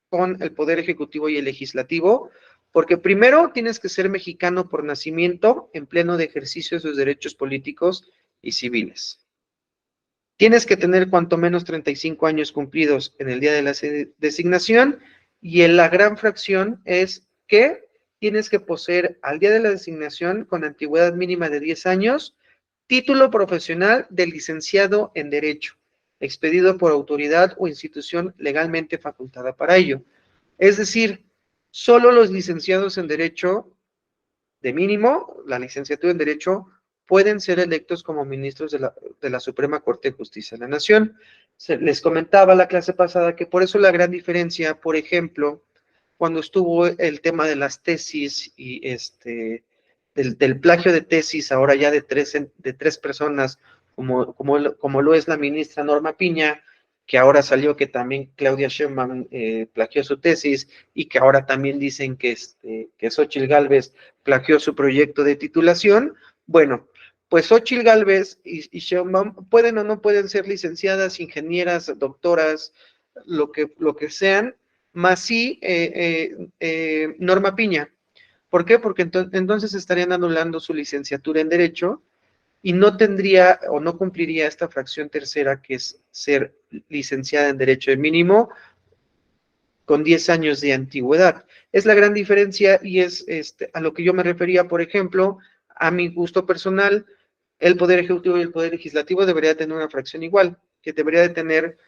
con el Poder Ejecutivo y el Legislativo, porque primero tienes que ser mexicano por nacimiento en pleno de ejercicio de sus derechos políticos y civiles. Tienes que tener cuanto menos 35 años cumplidos en el día de la designación, y en la gran fracción es que tienes que poseer al día de la designación, con antigüedad mínima de 10 años, título profesional de licenciado en Derecho, expedido por autoridad o institución legalmente facultada para ello. Es decir, solo los licenciados en Derecho, de mínimo, la licenciatura en Derecho, pueden ser electos como ministros de la Suprema Corte de Justicia de la Nación. Les comentaba la clase pasada que por eso la gran diferencia, por ejemplo, cuando estuvo el tema de las tesis y del plagio de tesis, ahora ya de tres personas, como lo es la ministra Norma Piña, que ahora salió que también Claudia Sheinbaum plagió su tesis, y que ahora también dicen que Xóchitl Gálvez plagió su proyecto de titulación. Bueno, pues Xóchitl Gálvez y Sheinbaum pueden o no pueden ser licenciadas, ingenieras, doctoras, lo que sean, más sí Norma Piña. ¿Por qué? Porque entonces estarían anulando su licenciatura en Derecho y no tendría o no cumpliría esta fracción tercera, que es ser licenciada en Derecho de mínimo con 10 años de antigüedad. Es la gran diferencia, y es a lo que yo me refería. Por ejemplo, a mi gusto personal, el Poder Ejecutivo y el Poder Legislativo debería tener una fracción igual, que debería de tener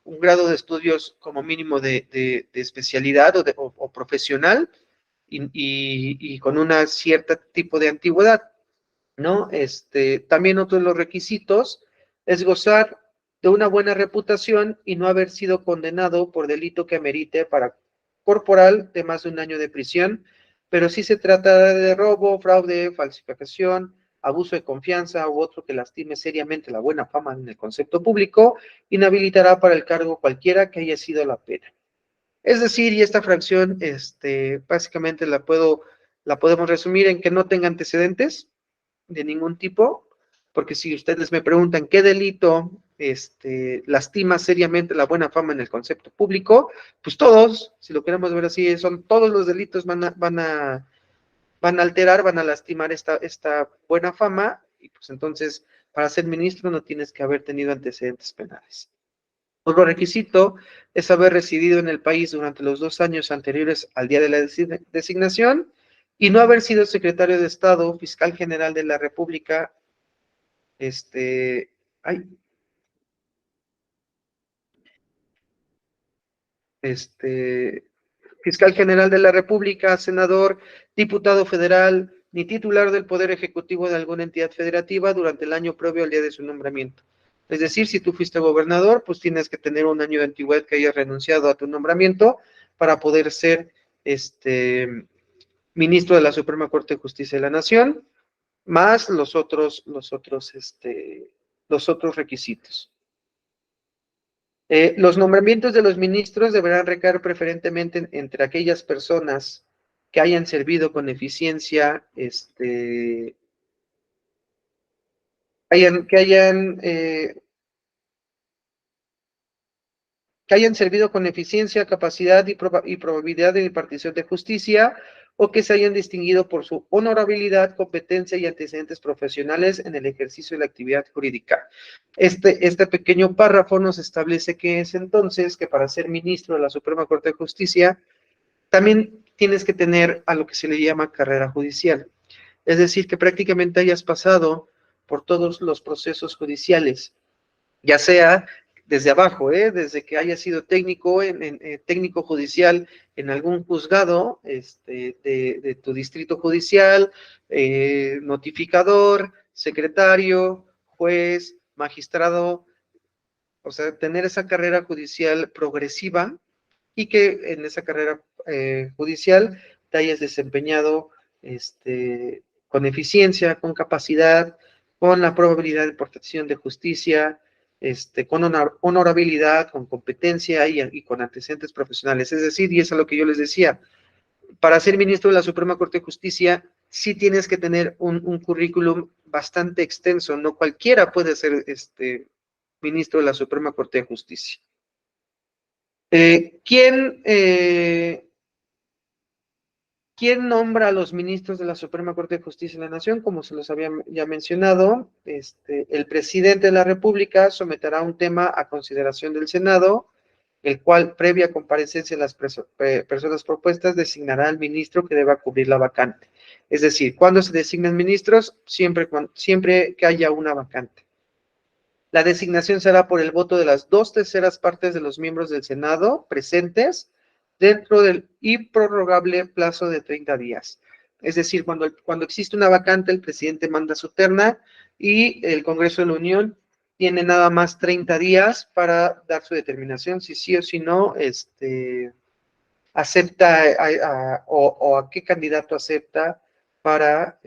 un grado de estudios como mínimo de especialidad o profesional, y con una cierta tipo de antigüedad, ¿no? También otro de los requisitos es gozar de una buena reputación y no haber sido condenado por delito que amerite para corporal de más de 1 año de prisión, pero si se trata de robo, fraude, falsificación, abuso de confianza u otro que lastime seriamente la buena fama en el concepto público, inhabilitará para el cargo cualquiera que haya sido la pena. Es decir, y esta fracción, básicamente la podemos resumir en que no tenga antecedentes de ningún tipo, porque si ustedes me preguntan qué delito lastima seriamente la buena fama en el concepto público, pues todos, si lo queremos ver así, son todos los delitos van a alterar, van a lastimar esta buena fama, y pues entonces para ser ministro no tienes que haber tenido antecedentes penales. Otro requisito es haber residido en el país durante los 2 años anteriores al día de la designación y no haber sido secretario de Estado, fiscal general de la República, fiscal general de la República, senador, diputado federal, ni titular del Poder Ejecutivo de alguna entidad federativa durante el año previo al día de su nombramiento. Es decir, si tú fuiste gobernador, pues tienes que tener 1 año de antigüedad que hayas renunciado a tu nombramiento para poder ser ministro de la Suprema Corte de Justicia de la Nación, más los otros requisitos. Los nombramientos de los ministros deberán recaer preferentemente entre aquellas personas que hayan servido con eficiencia, que hayan servido con eficiencia, capacidad y probabilidad de impartición de justicia, o que se hayan distinguido por su honorabilidad, competencia y antecedentes profesionales en el ejercicio de la actividad jurídica. Este pequeño párrafo nos establece que es entonces que para ser ministro de la Suprema Corte de Justicia también tienes que tener a lo que se le llama carrera judicial. Es decir, que prácticamente hayas pasado por todos los procesos judiciales, ya sea desde abajo, desde que hayas sido técnico, técnico judicial en algún juzgado de tu distrito judicial, notificador, secretario, juez, magistrado, o sea, tener esa carrera judicial progresiva y que en esa carrera judicial te hayas desempeñado con eficiencia, con capacidad, con la probabilidad de protección de justicia, con honorabilidad, con competencia y con antecedentes profesionales. Es decir, y es a lo que yo les decía, para ser ministro de la Suprema Corte de Justicia, sí tienes que tener un currículum bastante extenso, no cualquiera puede ser ministro de la Suprema Corte de Justicia. ¿Quién nombra a los ministros de la Suprema Corte de Justicia de la Nación? Como se los había ya mencionado, el presidente de la República someterá un tema a consideración del Senado, el cual, previa comparecencia de las personas propuestas, designará al ministro que deba cubrir la vacante. Es decir, ¿cuándo se designan ministros? Siempre que haya una vacante. La designación será por el voto de las 2/3 partes de los miembros del Senado presentes dentro del improrrogable plazo de 30 días. Es decir, cuando existe una vacante, el presidente manda su terna y el Congreso de la Unión tiene nada más 30 días para dar su determinación, si sí o si no, acepta o a qué candidato acepta para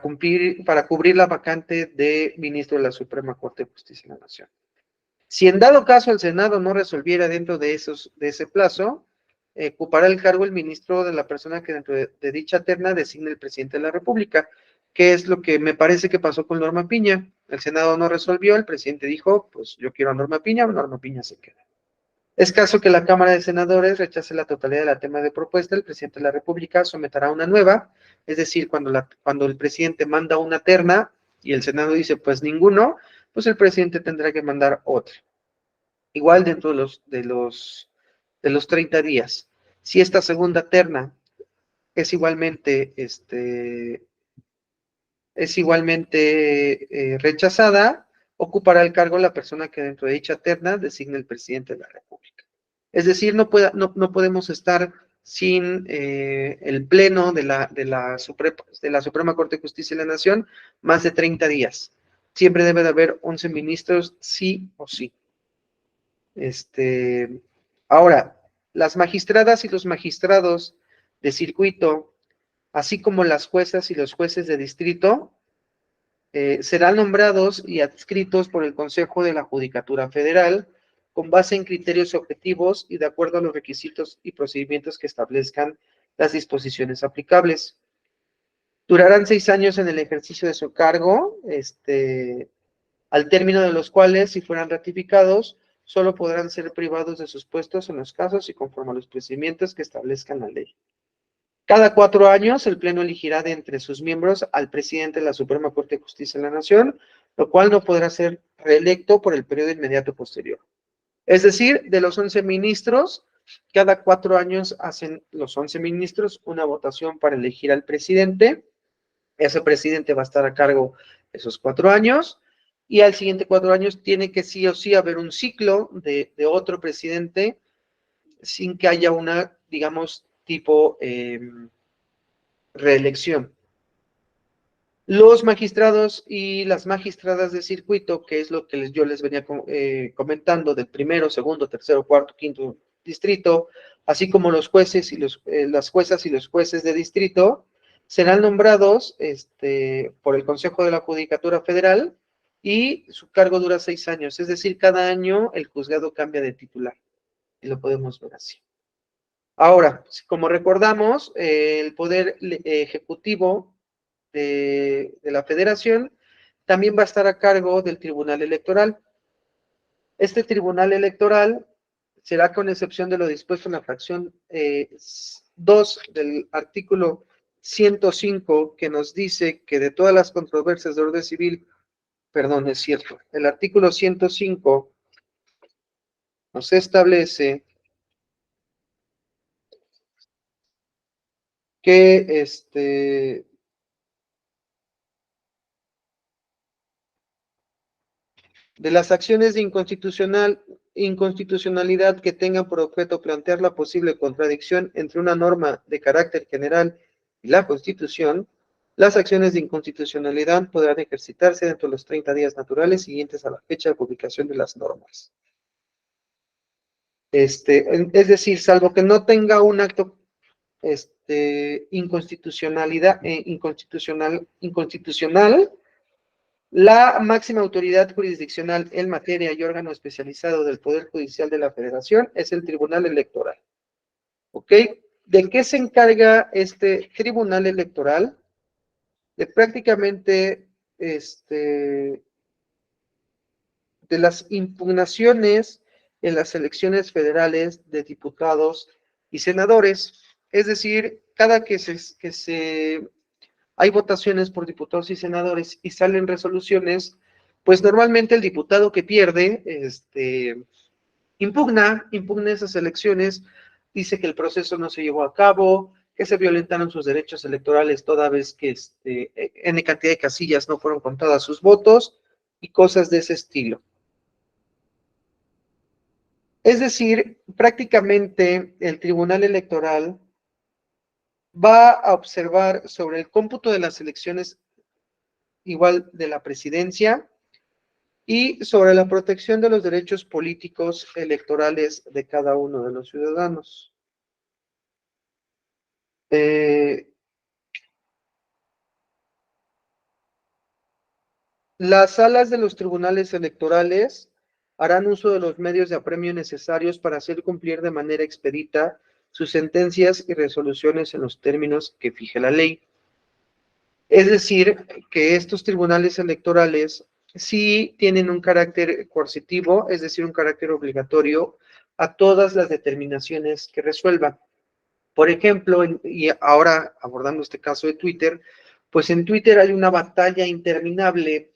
cubrir la vacante de ministro de la Suprema Corte de Justicia de la Nación. Si en dado caso el Senado no resolviera dentro de ese plazo, ocupará el cargo el ministro de la persona que dentro de dicha terna designe el presidente de la República, que es lo que me parece que pasó con Norma Piña. El Senado no resolvió, el presidente dijo, pues yo quiero a Norma Piña se queda. Es caso que la Cámara de Senadores rechace la totalidad de la tema de propuesta, el presidente de la República someterá una nueva, es decir, cuando el presidente manda una terna y el Senado dice, pues ninguno, pues el presidente tendrá que mandar otra. Igual dentro de los 30 días. Si esta segunda terna es igualmente rechazada, ocupará el cargo la persona que dentro de dicha terna designe el presidente de la República. Es decir, no podemos estar sin el pleno de la Suprema Corte de Justicia de la Nación más de 30 días. Siempre debe de haber 11 ministros, sí o sí. Ahora, las magistradas y los magistrados de circuito, así como las juezas y los jueces de distrito, serán nombrados y adscritos por el Consejo de la Judicatura Federal con base en criterios objetivos y de acuerdo a los requisitos y procedimientos que establezcan las disposiciones aplicables. Durarán 6 años en el ejercicio de su cargo, al término de los cuales, si fueran ratificados, solo podrán ser privados de sus puestos en los casos y conforme a los procedimientos que establezcan la ley. Cada 4 años, el Pleno elegirá de entre sus miembros al presidente de la Suprema Corte de Justicia de la Nación, lo cual no podrá ser reelecto por el periodo inmediato posterior. Es decir, de los 11 ministros, cada 4 años hacen los 11 ministros una votación para elegir al presidente. Ese presidente va a estar a cargo esos 4 años. Y al siguiente 4 años tiene que sí o sí haber un ciclo de otro presidente sin que haya una, digamos, tipo reelección. Los magistrados y las magistradas de circuito, que es lo que yo les venía comentando del primero, segundo, tercero, cuarto, quinto distrito, así como los jueces y las juezas y los jueces de distrito, serán nombrados por el Consejo de la Judicatura Federal y su cargo dura 6 años, es decir, cada año el juzgado cambia de titular, y lo podemos ver así. Ahora, como recordamos, el Poder Ejecutivo de la Federación también va a estar a cargo del Tribunal Electoral. Este Tribunal Electoral será con excepción de lo dispuesto en la fracción 2 del artículo 105, que nos dice que de todas las controversias de orden civil, perdón, es cierto, el artículo 105 nos establece que de las acciones de inconstitucionalidad que tengan por objeto plantear la posible contradicción entre una norma de carácter general y la Constitución, las acciones de inconstitucionalidad podrán ejercitarse dentro de los 30 días naturales siguientes a la fecha de publicación de las normas. Es decir, salvo que no tenga un acto inconstitucional, la máxima autoridad jurisdiccional en materia y órgano especializado del Poder Judicial de la Federación es el Tribunal Electoral. ¿Ok? ¿De qué se encarga este Tribunal Electoral? De prácticamente de las impugnaciones en las elecciones federales de diputados y senadores. Es decir, cada que hay votaciones por diputados y senadores y salen resoluciones, pues normalmente el diputado que pierde, impugna esas elecciones, dice que el proceso no se llevó a cabo, que se violentaron sus derechos electorales toda vez que N cantidad de casillas no fueron contadas sus votos y cosas de ese estilo. Es decir, prácticamente el Tribunal Electoral va a observar sobre el cómputo de las elecciones igual de la presidencia y sobre la protección de los derechos políticos electorales de cada uno de los ciudadanos. Las salas de los tribunales electorales harán uso de los medios de apremio necesarios para hacer cumplir de manera expedita sus sentencias y resoluciones en los términos que fije la ley. Es decir, que estos tribunales electorales sí tienen un carácter coercitivo, es decir, un carácter obligatorio a todas las determinaciones que resuelvan. Por ejemplo, y ahora abordando este caso de Twitter, pues en Twitter hay una batalla interminable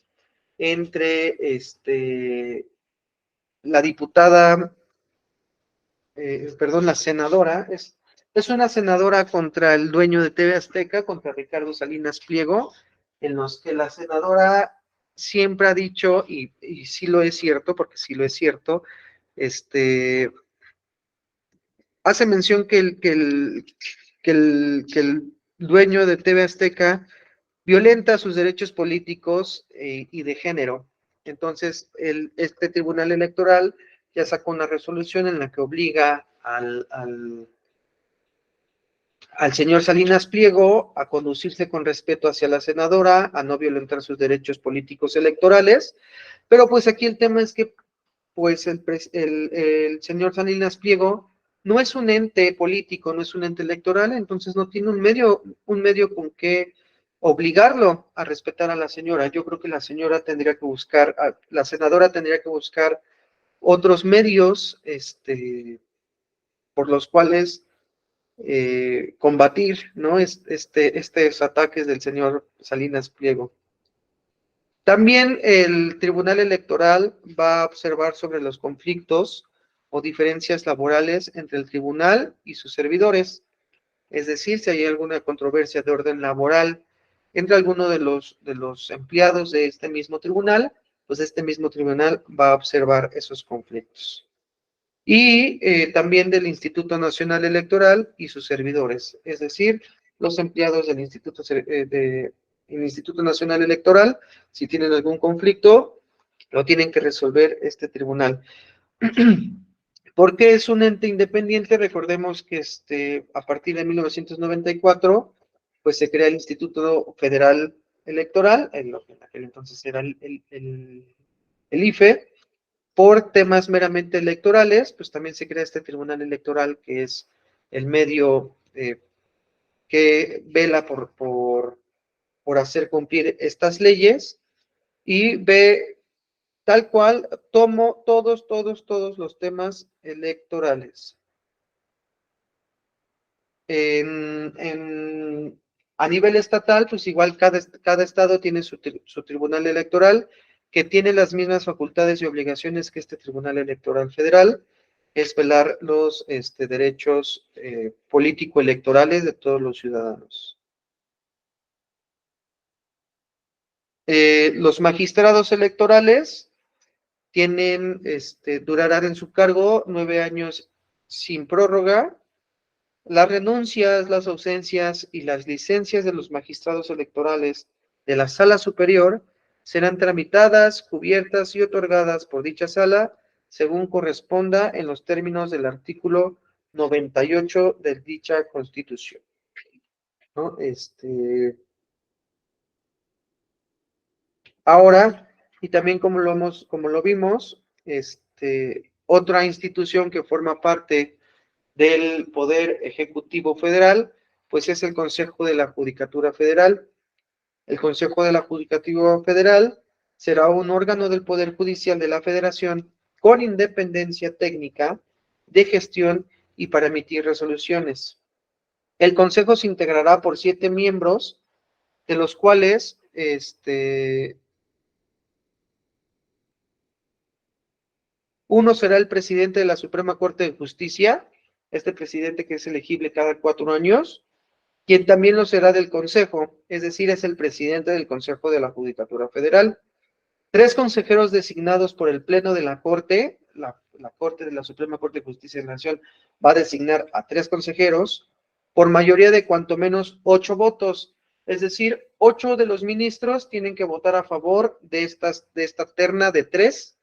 entre la diputada, la senadora, es una senadora contra el dueño de TV Azteca, contra Ricardo Salinas Pliego, en los que la senadora siempre ha dicho, y sí lo es cierto, porque sí lo es cierto, hace mención que el dueño de TV Azteca violenta sus derechos políticos y de género. Entonces, este Tribunal Electoral ya sacó una resolución en la que obliga al señor Salinas Pliego a conducirse con respeto hacia la senadora, a no violentar sus derechos políticos electorales, pero pues aquí el tema es que pues el señor Salinas Pliego no es un ente político, no es un ente electoral, entonces no tiene un medio con que obligarlo a respetar a la señora. Yo creo que la senadora tendría que buscar otros medios, por los cuales combatir, ¿no? Estos ataques del señor Salinas Pliego. También el Tribunal Electoral va a observar sobre los conflictos o diferencias laborales entre el tribunal y sus servidores. Es decir, si hay alguna controversia de orden laboral entre alguno de los empleados de este mismo tribunal, pues este mismo tribunal va a observar esos conflictos. Y también del Instituto Nacional Electoral y sus servidores, es decir, los empleados del Instituto Nacional Electoral, si tienen algún conflicto, lo tienen que resolver este tribunal. ¿Por qué es un ente independiente? Recordemos que a partir de 1994, pues se crea el Instituto Federal Electoral, en aquel entonces era el IFE, por temas meramente electorales, pues también se crea este Tribunal Electoral, que es el medio que vela por hacer cumplir estas leyes, y ve tal cual, tomo todos los temas electorales. A nivel estatal, pues igual cada estado tiene su tribunal electoral, que tiene las mismas facultades y obligaciones que este Tribunal Electoral Federal, es velar los derechos político-electorales de todos los ciudadanos. Los magistrados electorales tienen, durarán en su cargo 9 años sin prórroga. Las renuncias, las ausencias y las licencias de los magistrados electorales de la Sala Superior serán tramitadas, cubiertas y otorgadas por dicha sala según corresponda en los términos del artículo 98 de dicha Constitución, ¿no? Ahora, y también como lo vimos, otra institución que forma parte del Poder Ejecutivo Federal, pues es el Consejo de la Judicatura Federal. El Consejo de la Judicatura Federal será un órgano del Poder Judicial de la Federación con independencia técnica, de gestión y para emitir resoluciones. El Consejo se integrará por 7 miembros, de los cuales uno será el presidente de la Suprema Corte de Justicia, este presidente que es elegible cada 4 años, quien también lo será del Consejo, es decir, es el presidente del Consejo de la Judicatura Federal. 3 consejeros designados por el Pleno de la Corte, la Corte de la Suprema Corte de Justicia de la Nación va a designar a 3 consejeros por mayoría de cuanto menos 8 votos, es decir, 8 de los ministros tienen que votar a favor de esta terna de 3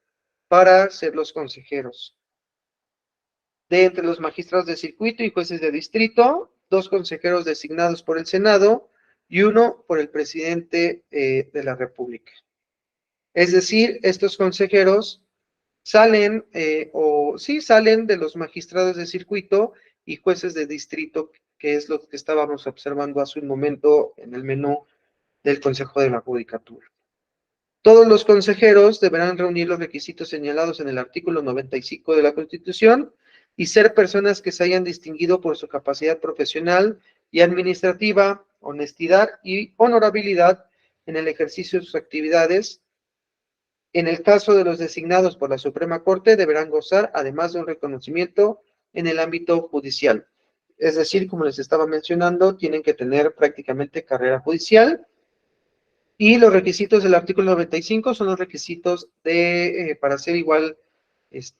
para ser los consejeros. De entre los magistrados de circuito y jueces de distrito, 2 consejeros designados por el Senado y 1 por el presidente de la República. Es decir, estos consejeros salen de los magistrados de circuito y jueces de distrito, que es lo que estábamos observando hace un momento en el menú del Consejo de la Judicatura. Todos los consejeros deberán reunir los requisitos señalados en el artículo 95 de la Constitución y ser personas que se hayan distinguido por su capacidad profesional y administrativa, honestidad y honorabilidad en el ejercicio de sus actividades. En el caso de los designados por la Suprema Corte, deberán gozar, además de un reconocimiento en el ámbito judicial. Es decir, como les estaba mencionando, tienen que tener prácticamente carrera judicial. Y los requisitos del artículo 95 son los requisitos para ser igual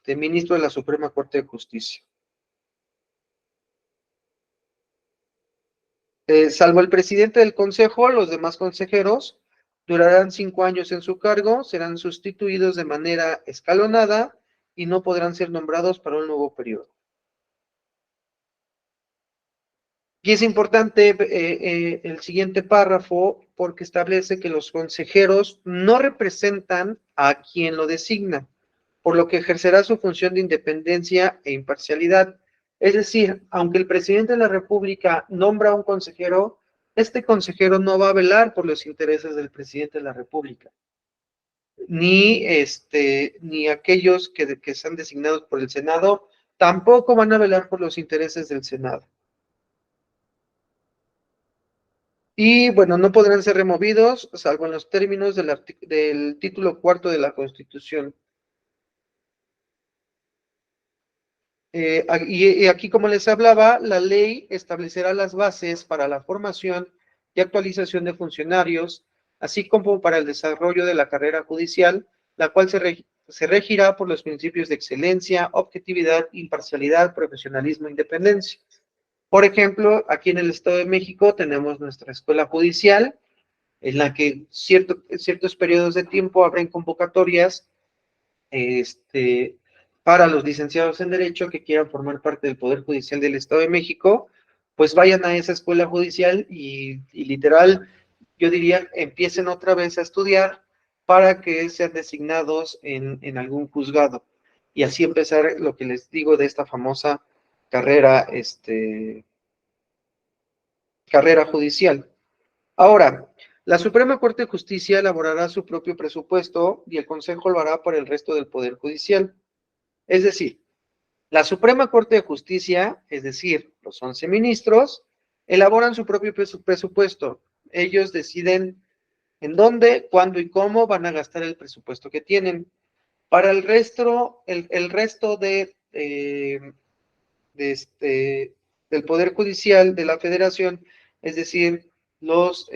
ministro de la Suprema Corte de Justicia. Salvo el presidente del Consejo, los demás consejeros durarán 5 años en su cargo, serán sustituidos de manera escalonada y no podrán ser nombrados para un nuevo periodo. Y es importante el siguiente párrafo porque establece que los consejeros no representan a quien lo designa, por lo que ejercerá su función de independencia e imparcialidad. Es decir, aunque el presidente de la República nombra a un consejero, este consejero no va a velar por los intereses del presidente de la República, ni aquellos que sean designados por el Senado, tampoco van a velar por los intereses del Senado. Y bueno, no podrán ser removidos, salvo en los términos del título 4 de la Constitución. Y aquí, como les hablaba, la ley establecerá las bases para la formación y actualización de funcionarios, así como para el desarrollo de la carrera judicial, la cual se regirá por los principios de excelencia, objetividad, imparcialidad, profesionalismo e independencia. Por ejemplo, aquí en el Estado de México tenemos nuestra escuela judicial, en la que ciertos periodos de tiempo abren convocatorias para los licenciados en Derecho que quieran formar parte del Poder Judicial del Estado de México, pues vayan a esa escuela judicial y literal, yo diría, empiecen otra vez a estudiar para que sean designados en algún juzgado. Y así empezar lo que les digo de esta famosa carrera judicial. Ahora, la Suprema Corte de Justicia elaborará su propio presupuesto y el Consejo lo hará para el resto del Poder Judicial. Es decir, la Suprema Corte de Justicia, es decir, los 11 ministros, elaboran su propio presupuesto. Ellos deciden en dónde, cuándo y cómo van a gastar el presupuesto que tienen. Para el resto de del Poder Judicial de la Federación, es decir, los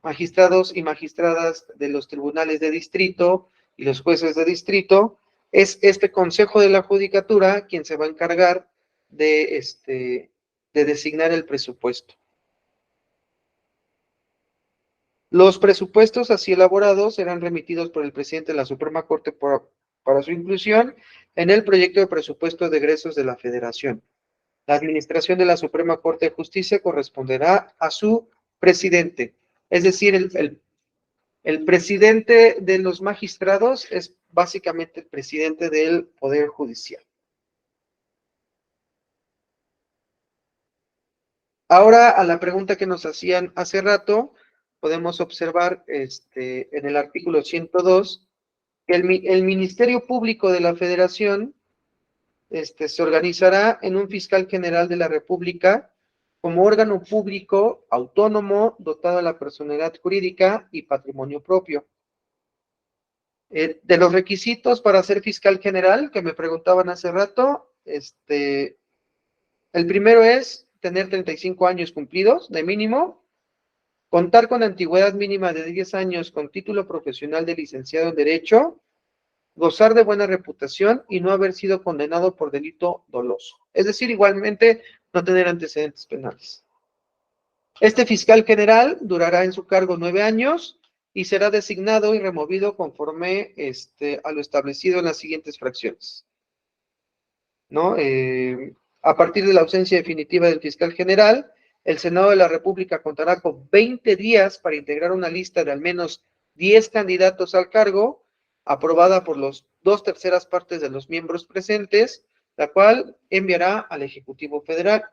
magistrados y magistradas de los tribunales de distrito y los jueces de distrito, es este Consejo de la Judicatura quien se va a encargar de designar el presupuesto. Los presupuestos así elaborados serán remitidos por el presidente de la Suprema Corte para su inclusión en el proyecto de presupuesto de egresos de la Federación. La administración de la Suprema Corte de Justicia corresponderá a su presidente, es decir, el presidente de los magistrados es básicamente el presidente del Poder Judicial. Ahora, a la pregunta que nos hacían hace rato, podemos observar en el artículo 102 que el Ministerio Público de la Federación se organizará en un fiscal general de la República como órgano público autónomo dotado de la personalidad jurídica y patrimonio propio. De los requisitos para ser fiscal general, que me preguntaban hace rato, el primero es tener 35 años cumplidos de mínimo, contar con antigüedad mínima de 10 años con título profesional de licenciado en Derecho, gozar de buena reputación y no haber sido condenado por delito doloso. Es decir, igualmente no tener antecedentes penales. Este fiscal general durará en su cargo 9 años y será designado y removido conforme a lo establecido en las siguientes fracciones. ¿No? A partir de la ausencia definitiva del fiscal general, el Senado de la República contará con 20 días para integrar una lista de al menos 10 candidatos al cargo, aprobada por los 2/3 partes de los miembros presentes, la cual enviará al Ejecutivo Federal.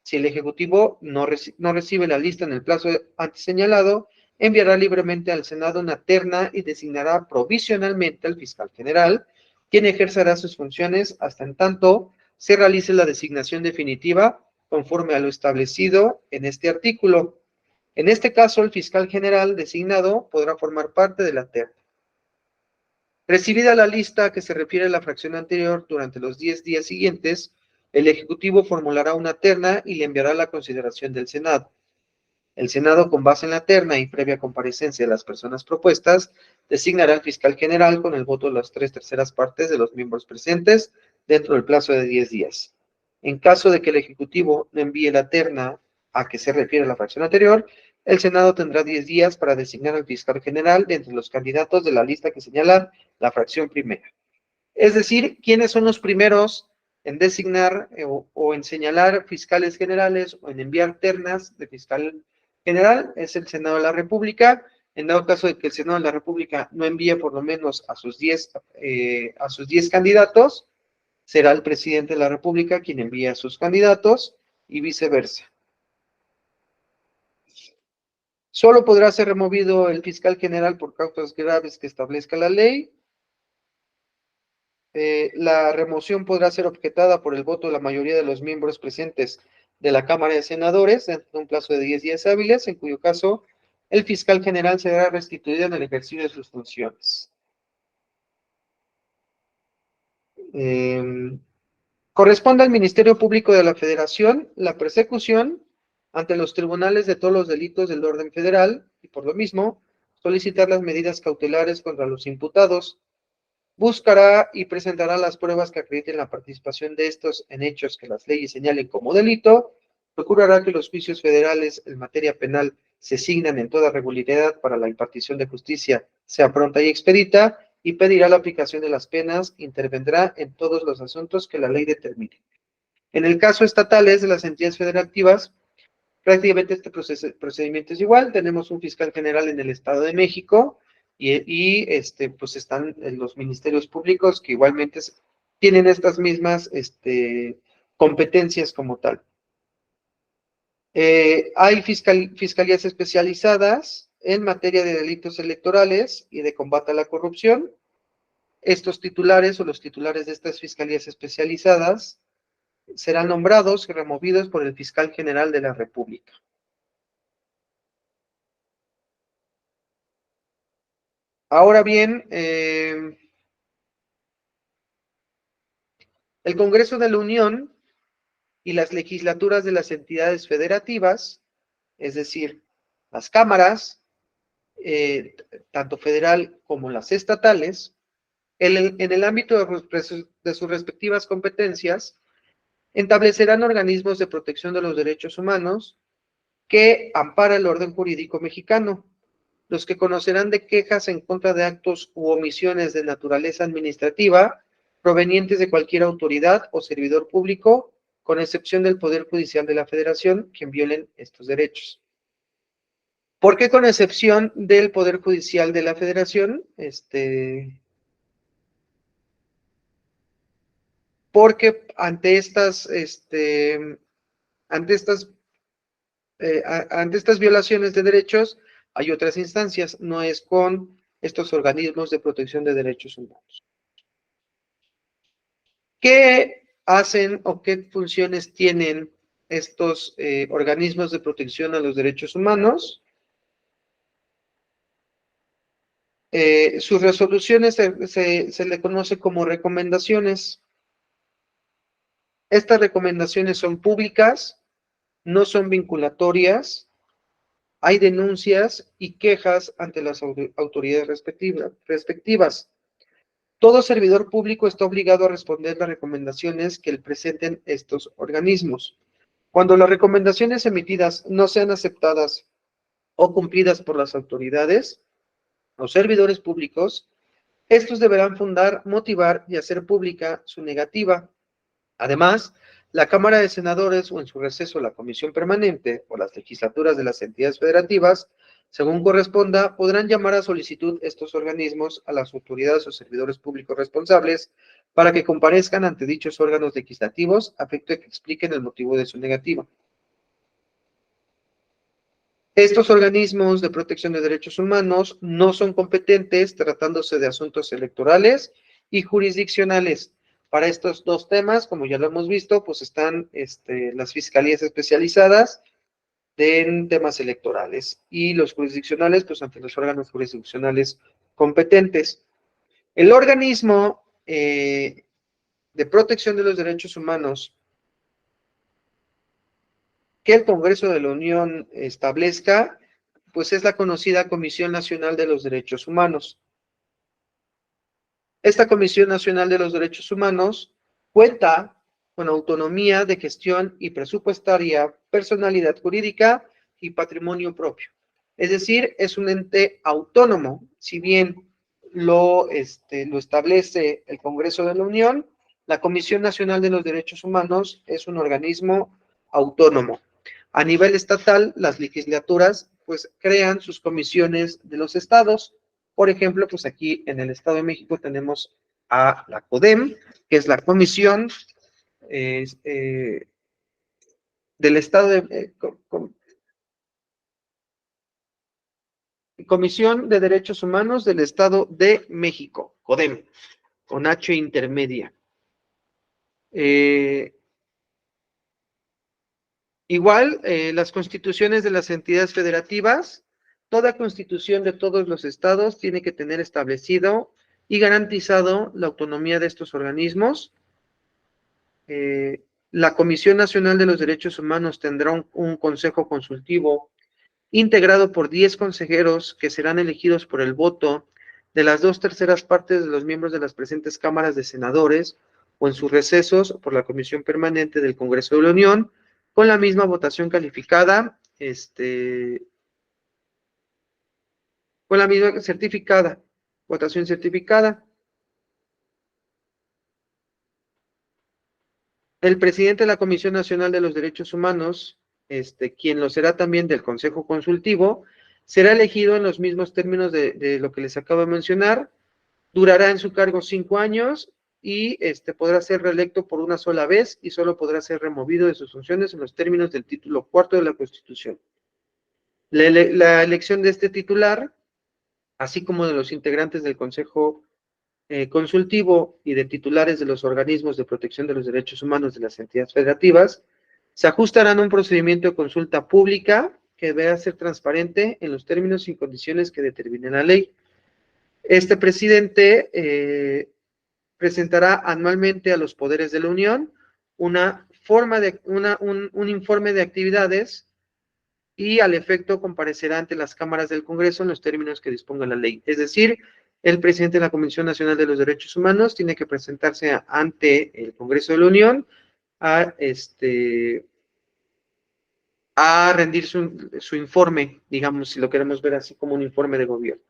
Si el Ejecutivo no recibe la lista en el plazo antes señalado, enviará libremente al Senado una terna y designará provisionalmente al fiscal general, quien ejercerá sus funciones hasta en tanto se realice la designación definitiva conforme a lo establecido en este artículo. En este caso, el fiscal general designado podrá formar parte de la terna. Recibida la lista que se refiere a la fracción anterior durante los 10 días siguientes, el Ejecutivo formulará una terna y le enviará a la consideración del Senado. El Senado, con base en la terna y previa comparecencia de las personas propuestas, designará al fiscal general con el voto de las 3/3 partes de los miembros presentes dentro del plazo de 10 días. En caso de que el Ejecutivo no envíe la terna a que se refiere la fracción anterior, el Senado tendrá 10 días para designar al fiscal general de entre los candidatos de la lista que señala la fracción primera. Es decir, ¿quiénes son los primeros en designar o en señalar fiscales generales o en enviar ternas de fiscal general? Es el Senado de la República. En dado caso de que el Senado de la República no envíe por lo menos a sus 10 candidatos, será el presidente de la República quien envía a sus candidatos y viceversa. Solo podrá ser removido el fiscal general por causas graves que establezca la ley. La remoción podrá ser objetada por el voto de la mayoría de los miembros presentes de la Cámara de Senadores dentro de un plazo de 10 días hábiles, en cuyo caso el fiscal general será restituido en el ejercicio de sus funciones. Corresponde al Ministerio Público de la Federación la persecución ante los tribunales de todos los delitos del orden federal y, por lo mismo, solicitar las medidas cautelares contra los imputados. Buscará y presentará las pruebas que acrediten la participación de estos en hechos que las leyes señalen como delito. Procurará que los juicios federales en materia penal se signan en toda regularidad para la impartición de justicia sea pronta y expedita, y pedirá la aplicación de las penas. Intervendrá en todos los asuntos que la ley determine. En el caso estatales de las entidades federativas, prácticamente este procedimiento es igual. Tenemos un fiscal general en el Estado de México y pues están los ministerios públicos que igualmente tienen estas mismas competencias como tal. Hay fiscalías especializadas en materia de delitos electorales y de combate a la corrupción. Estos titulares o los titulares de estas fiscalías especializadas serán nombrados y removidos por el fiscal general de la República. Ahora bien, El Congreso de la Unión y las legislaturas de las entidades federativas, es decir, las cámaras, tanto federal como las estatales, en el ámbito de sus respectivas competencias, establecerán organismos de protección de los derechos humanos que ampara el orden jurídico mexicano, los que conocerán de quejas en contra de actos u omisiones de naturaleza administrativa provenientes de cualquier autoridad o servidor público, con excepción del Poder Judicial de la Federación, quien violen estos derechos. ¿Por qué con excepción del Poder Judicial de la Federación? Porque ante estas violaciones de derechos hay otras instancias, no es con estos organismos de protección de derechos humanos. ¿Qué hacen o qué funciones tienen estos organismos de protección a los derechos humanos? Sus resoluciones se le conoce como recomendaciones. Estas recomendaciones son públicas, no son vinculatorias, hay denuncias y quejas ante las autoridades respectivas. Todo servidor público está obligado a responder las recomendaciones que le presenten estos organismos. Cuando las recomendaciones emitidas no sean aceptadas o cumplidas por las autoridades o servidores públicos, estos deberán fundar, motivar y hacer pública su negativa. Además, la Cámara de Senadores o en su receso la Comisión Permanente o las legislaturas de las entidades federativas, según corresponda, podrán llamar a solicitud estos organismos a las autoridades o servidores públicos responsables para que comparezcan ante dichos órganos legislativos a efecto de que expliquen el motivo de su negativa. Estos organismos de protección de derechos humanos no son competentes tratándose de asuntos electorales y jurisdiccionales. Para estos dos temas, como ya lo hemos visto, pues están las fiscalías especializadas en temas electorales y los jurisdiccionales, pues ante los órganos jurisdiccionales competentes. El organismo de protección de los derechos humanos que el Congreso de la Unión establezca, pues es la conocida Comisión Nacional de los Derechos Humanos. Esta Comisión Nacional de los Derechos Humanos cuenta con autonomía de gestión y presupuestaria, personalidad jurídica y patrimonio propio. Es decir, es un ente autónomo, si bien lo establece el Congreso de la Unión, la Comisión Nacional de los Derechos Humanos es un organismo autónomo. A nivel estatal, las legislaturas pues crean sus comisiones de los estados. Por ejemplo, pues aquí en el Estado de México tenemos a la CODEM, que es la Comisión del Estado de Comisión de Derechos Humanos del Estado de México, CODEM, con H intermedia. Igual, las constituciones de las entidades federativas, toda constitución de todos los estados tiene que tener establecido y garantizado la autonomía de estos organismos. La Comisión Nacional de los Derechos Humanos tendrá un consejo consultivo integrado por 10 consejeros que serán elegidos por el voto de las 2/3 partes de los miembros de las presentes cámaras de senadores o en sus recesos por la Comisión Permanente del Congreso de la Unión, con la misma votación calificada, con la misma votación certificada. El presidente de la Comisión Nacional de los Derechos Humanos, quien lo será también del Consejo Consultivo, será elegido en los mismos términos de lo que les acabo de mencionar, durará en su cargo 5 años y podrá ser reelecto por una sola vez y solo podrá ser removido de sus funciones en los términos del título 4 de la Constitución. La elección de este titular, así como de los integrantes del Consejo Consultivo y de titulares de los organismos de protección de los derechos humanos de las entidades federativas, se ajustarán a un procedimiento de consulta pública que deberá ser transparente en los términos y condiciones que determine la ley. Este presidente presentará anualmente a los poderes de la Unión un informe de actividades y al efecto comparecerá ante las cámaras del Congreso en los términos que disponga la ley. Es decir, el presidente de la Comisión Nacional de los Derechos Humanos tiene que presentarse ante el Congreso de la Unión a rendir su informe, digamos, si lo queremos ver así como un informe de gobierno.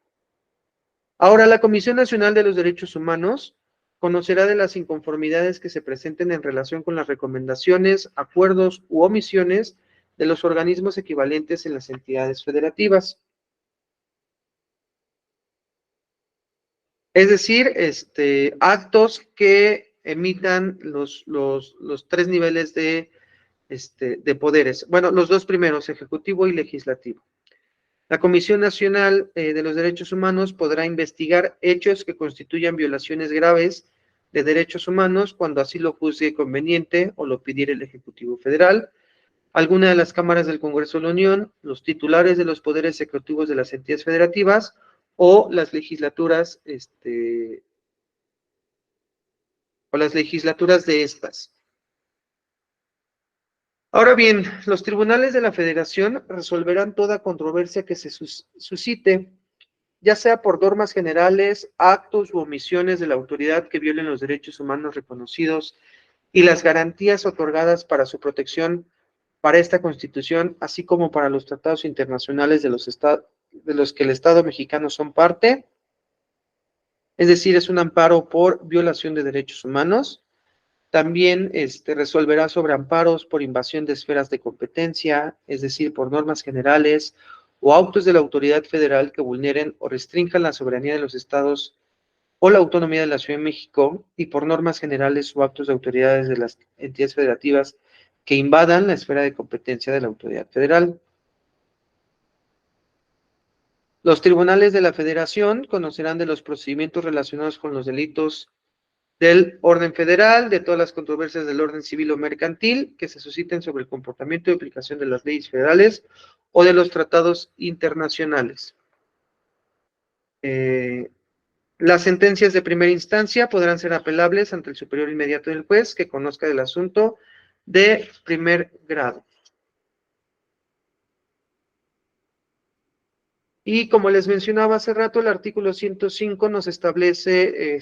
Ahora, la Comisión Nacional de los Derechos Humanos conocerá de las inconformidades que se presenten en relación con las recomendaciones, acuerdos u omisiones de los organismos equivalentes en las entidades federativas. Es decir, actos que emitan los 3 niveles de poderes. Bueno, los 2 primeros, ejecutivo y legislativo. La Comisión Nacional de los Derechos Humanos podrá investigar hechos que constituyan violaciones graves de derechos humanos cuando así lo juzgue conveniente o lo pidiera el Ejecutivo Federal, alguna de las cámaras del Congreso de la Unión, los titulares de los poderes ejecutivos de las entidades federativas o las legislaturas, de estas. Ahora bien, los tribunales de la Federación resolverán toda controversia que se suscite, ya sea por normas generales, actos u omisiones de la autoridad que violen los derechos humanos reconocidos y las garantías otorgadas para su protección para esta Constitución, así como para los tratados internacionales de los que el Estado mexicano son parte. Es decir, es un amparo por violación de derechos humanos. También resolverá sobre amparos por invasión de esferas de competencia, es decir, por normas generales o autos de la autoridad federal que vulneren o restrinjan la soberanía de los estados o la autonomía de la Ciudad de México, y por normas generales o actos de autoridades de las entidades federativas que invadan la esfera de competencia de la autoridad federal. Los tribunales de la Federación conocerán de los procedimientos relacionados con los delitos del orden federal, de todas las controversias del orden civil o mercantil que se susciten sobre el comportamiento y aplicación de las leyes federales o de los tratados internacionales. Las sentencias de primera instancia podrán ser apelables ante el superior inmediato del juez que conozca del asunto de primer grado. Y como les mencionaba hace rato, el artículo 105 nos establece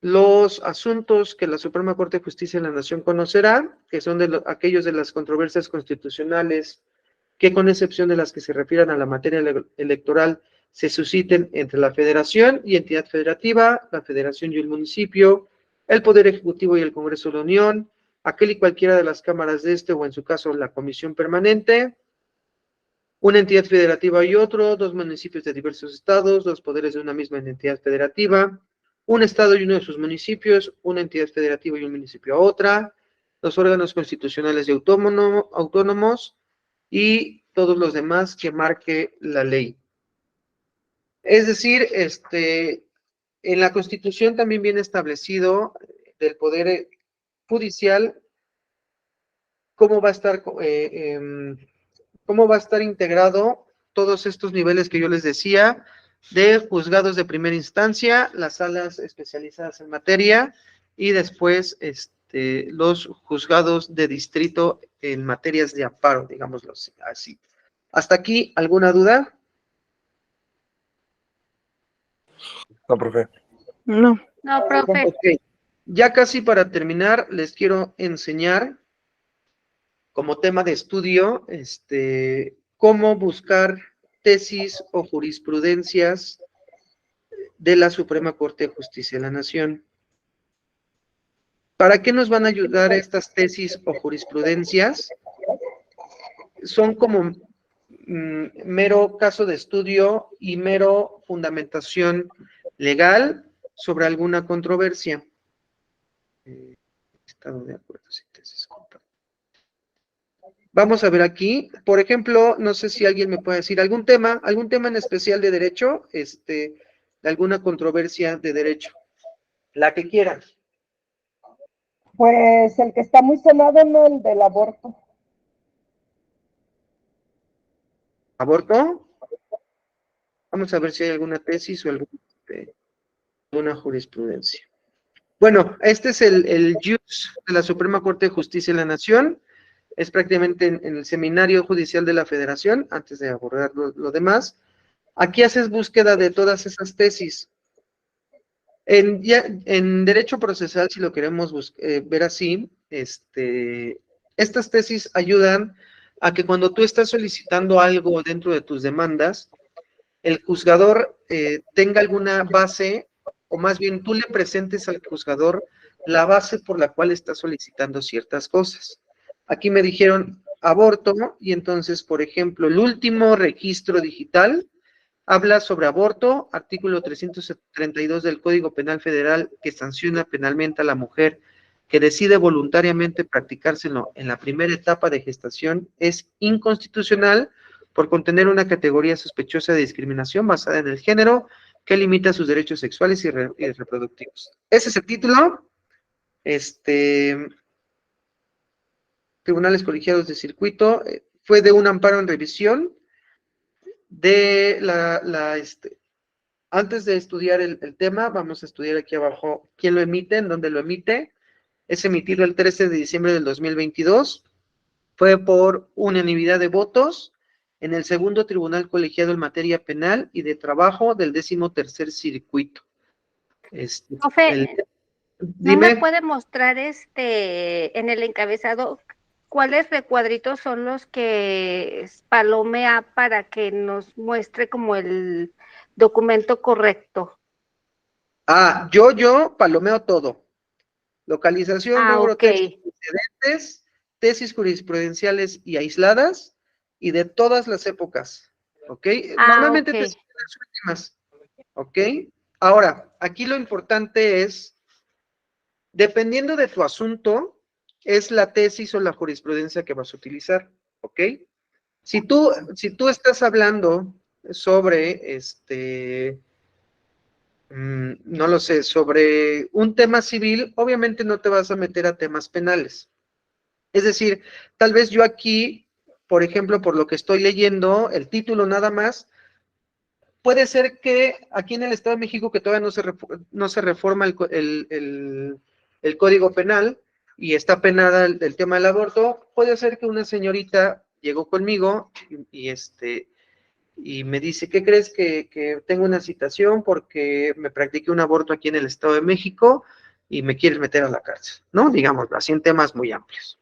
los asuntos que la Suprema Corte de Justicia de la Nación conocerá, que son aquellos de las controversias constitucionales que, con excepción de las que se refieran a la materia electoral, se susciten entre la Federación y entidad federativa, la Federación y el municipio, el Poder Ejecutivo y el Congreso de la Unión, aquel y cualquiera de las cámaras de o en su caso la Comisión Permanente, una entidad federativa y otro, 2 municipios de diversos estados, 2 poderes de una misma entidad federativa, un estado y uno de sus municipios, una entidad federativa y un municipio a otra, los órganos constitucionales y autónomos y todos los demás que marque la ley. Es decir, en la Constitución también viene establecido del Poder Judicial cómo va a estar integrado todos estos niveles que yo les decía, de juzgados de primera instancia, las salas especializadas en materia y después los juzgados de distrito en materias de amparo, digámoslo así. ¿Hasta aquí alguna duda? No, profe. No. No, profe. Ok. Ya casi para terminar, les quiero enseñar como tema de estudio, cómo buscar tesis o jurisprudencias de la Suprema Corte de Justicia de la Nación. ¿Para qué nos van a ayudar estas tesis o jurisprudencias? Son como mero caso de estudio y mero fundamentación legal sobre alguna controversia. Estado de acuerdo, sí, tesis, compa. Vamos a ver aquí, por ejemplo, no sé si alguien me puede decir algún tema en especial de derecho, de alguna controversia de derecho, la que quieran. Pues el que está muy sonado, ¿no? El del aborto. ¿Aborto? Vamos a ver si hay alguna tesis o algún una jurisprudencia. Bueno, este es el jus de la Suprema Corte de Justicia de la Nación. Es prácticamente en el Seminario Judicial de la Federación, antes de abordar lo demás. Aquí haces búsqueda de todas esas tesis. En derecho procesal, si lo queremos ver así, estas tesis ayudan a que cuando tú estás solicitando algo dentro de tus demandas, el juzgador tenga alguna base, o más bien tú le presentes al juzgador la base por la cual está solicitando ciertas cosas. Aquí me dijeron aborto, y entonces, por ejemplo, el último registro digital habla sobre aborto, artículo 332 del Código Penal Federal, que sanciona penalmente a la mujer que decide voluntariamente practicárselo en la primera etapa de gestación, es inconstitucional por contener una categoría sospechosa de discriminación basada en el género que limita sus derechos sexuales y reproductivos. Ese es el título. Tribunales Colegiados de Circuito, fue de un amparo en revisión de antes de estudiar el tema, vamos a estudiar aquí abajo quién lo emite, en dónde lo emite. Es emitido el 13 de diciembre del 2022, fue por unanimidad de votos en el segundo Tribunal Colegiado en Materia Penal y de Trabajo del 13º Circuito. Profe, ¿no me puede mostrar en el encabezado cuáles recuadritos son los que palomea para que nos muestre como el documento correcto? Yo palomeo todo. Localización, logro, okay. Antecedentes, tesis jurisprudenciales y aisladas, y de todas las épocas, ¿ok? Normalmente okay. te siguen las últimas, ¿ok? Ahora, aquí lo importante es, dependiendo de tu asunto, es la tesis o la jurisprudencia que vas a utilizar, ¿ok? Si tú estás hablando sobre, no lo sé, sobre un tema civil, obviamente no te vas a meter a temas penales. Es decir, tal vez yo aquí, por ejemplo, por lo que estoy leyendo, el título nada más, puede ser que aquí en el Estado de México, que todavía no se reforma el Código Penal y está penada el tema del aborto, puede ser que una señorita llegó conmigo y me dice, ¿qué crees? Que tengo una citación porque me practiqué un aborto aquí en el Estado de México y me quieres meter a la cárcel, ¿no? Digámoslo así, en temas muy amplios.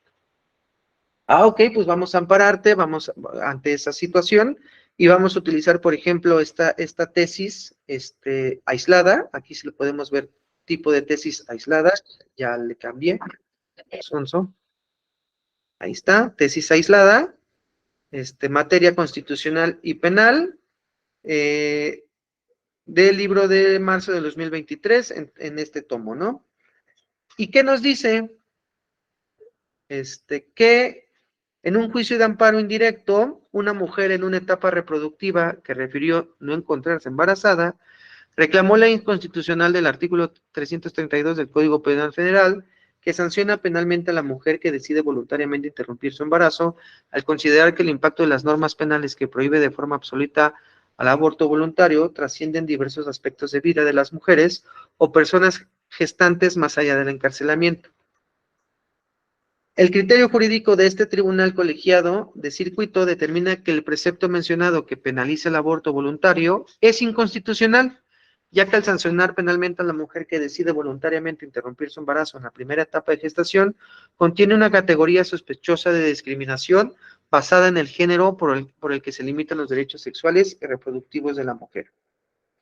Ok, pues vamos a ampararte, vamos ante esa situación y vamos a utilizar, por ejemplo, esta tesis aislada. Aquí sí lo podemos ver, tipo de tesis aislada. Ya le cambié. Sonso. Ahí está, tesis aislada. Materia constitucional y penal. Del libro de marzo de 2023 en este tomo, ¿no? ¿Y qué nos dice? Que en un juicio de amparo indirecto, una mujer en una etapa reproductiva que refirió no encontrarse embarazada, reclamó la inconstitucional del artículo 332 del Código Penal Federal, que sanciona penalmente a la mujer que decide voluntariamente interrumpir su embarazo, al considerar que el impacto de las normas penales que prohíbe de forma absoluta al aborto voluntario trascienden diversos aspectos de vida de las mujeres o personas gestantes más allá del encarcelamiento. El criterio jurídico de este tribunal colegiado de circuito determina que el precepto mencionado que penaliza el aborto voluntario es inconstitucional, ya que al sancionar penalmente a la mujer que decide voluntariamente interrumpir su embarazo en la primera etapa de gestación, contiene una categoría sospechosa de discriminación basada en el género por el que se limitan los derechos sexuales y reproductivos de la mujer.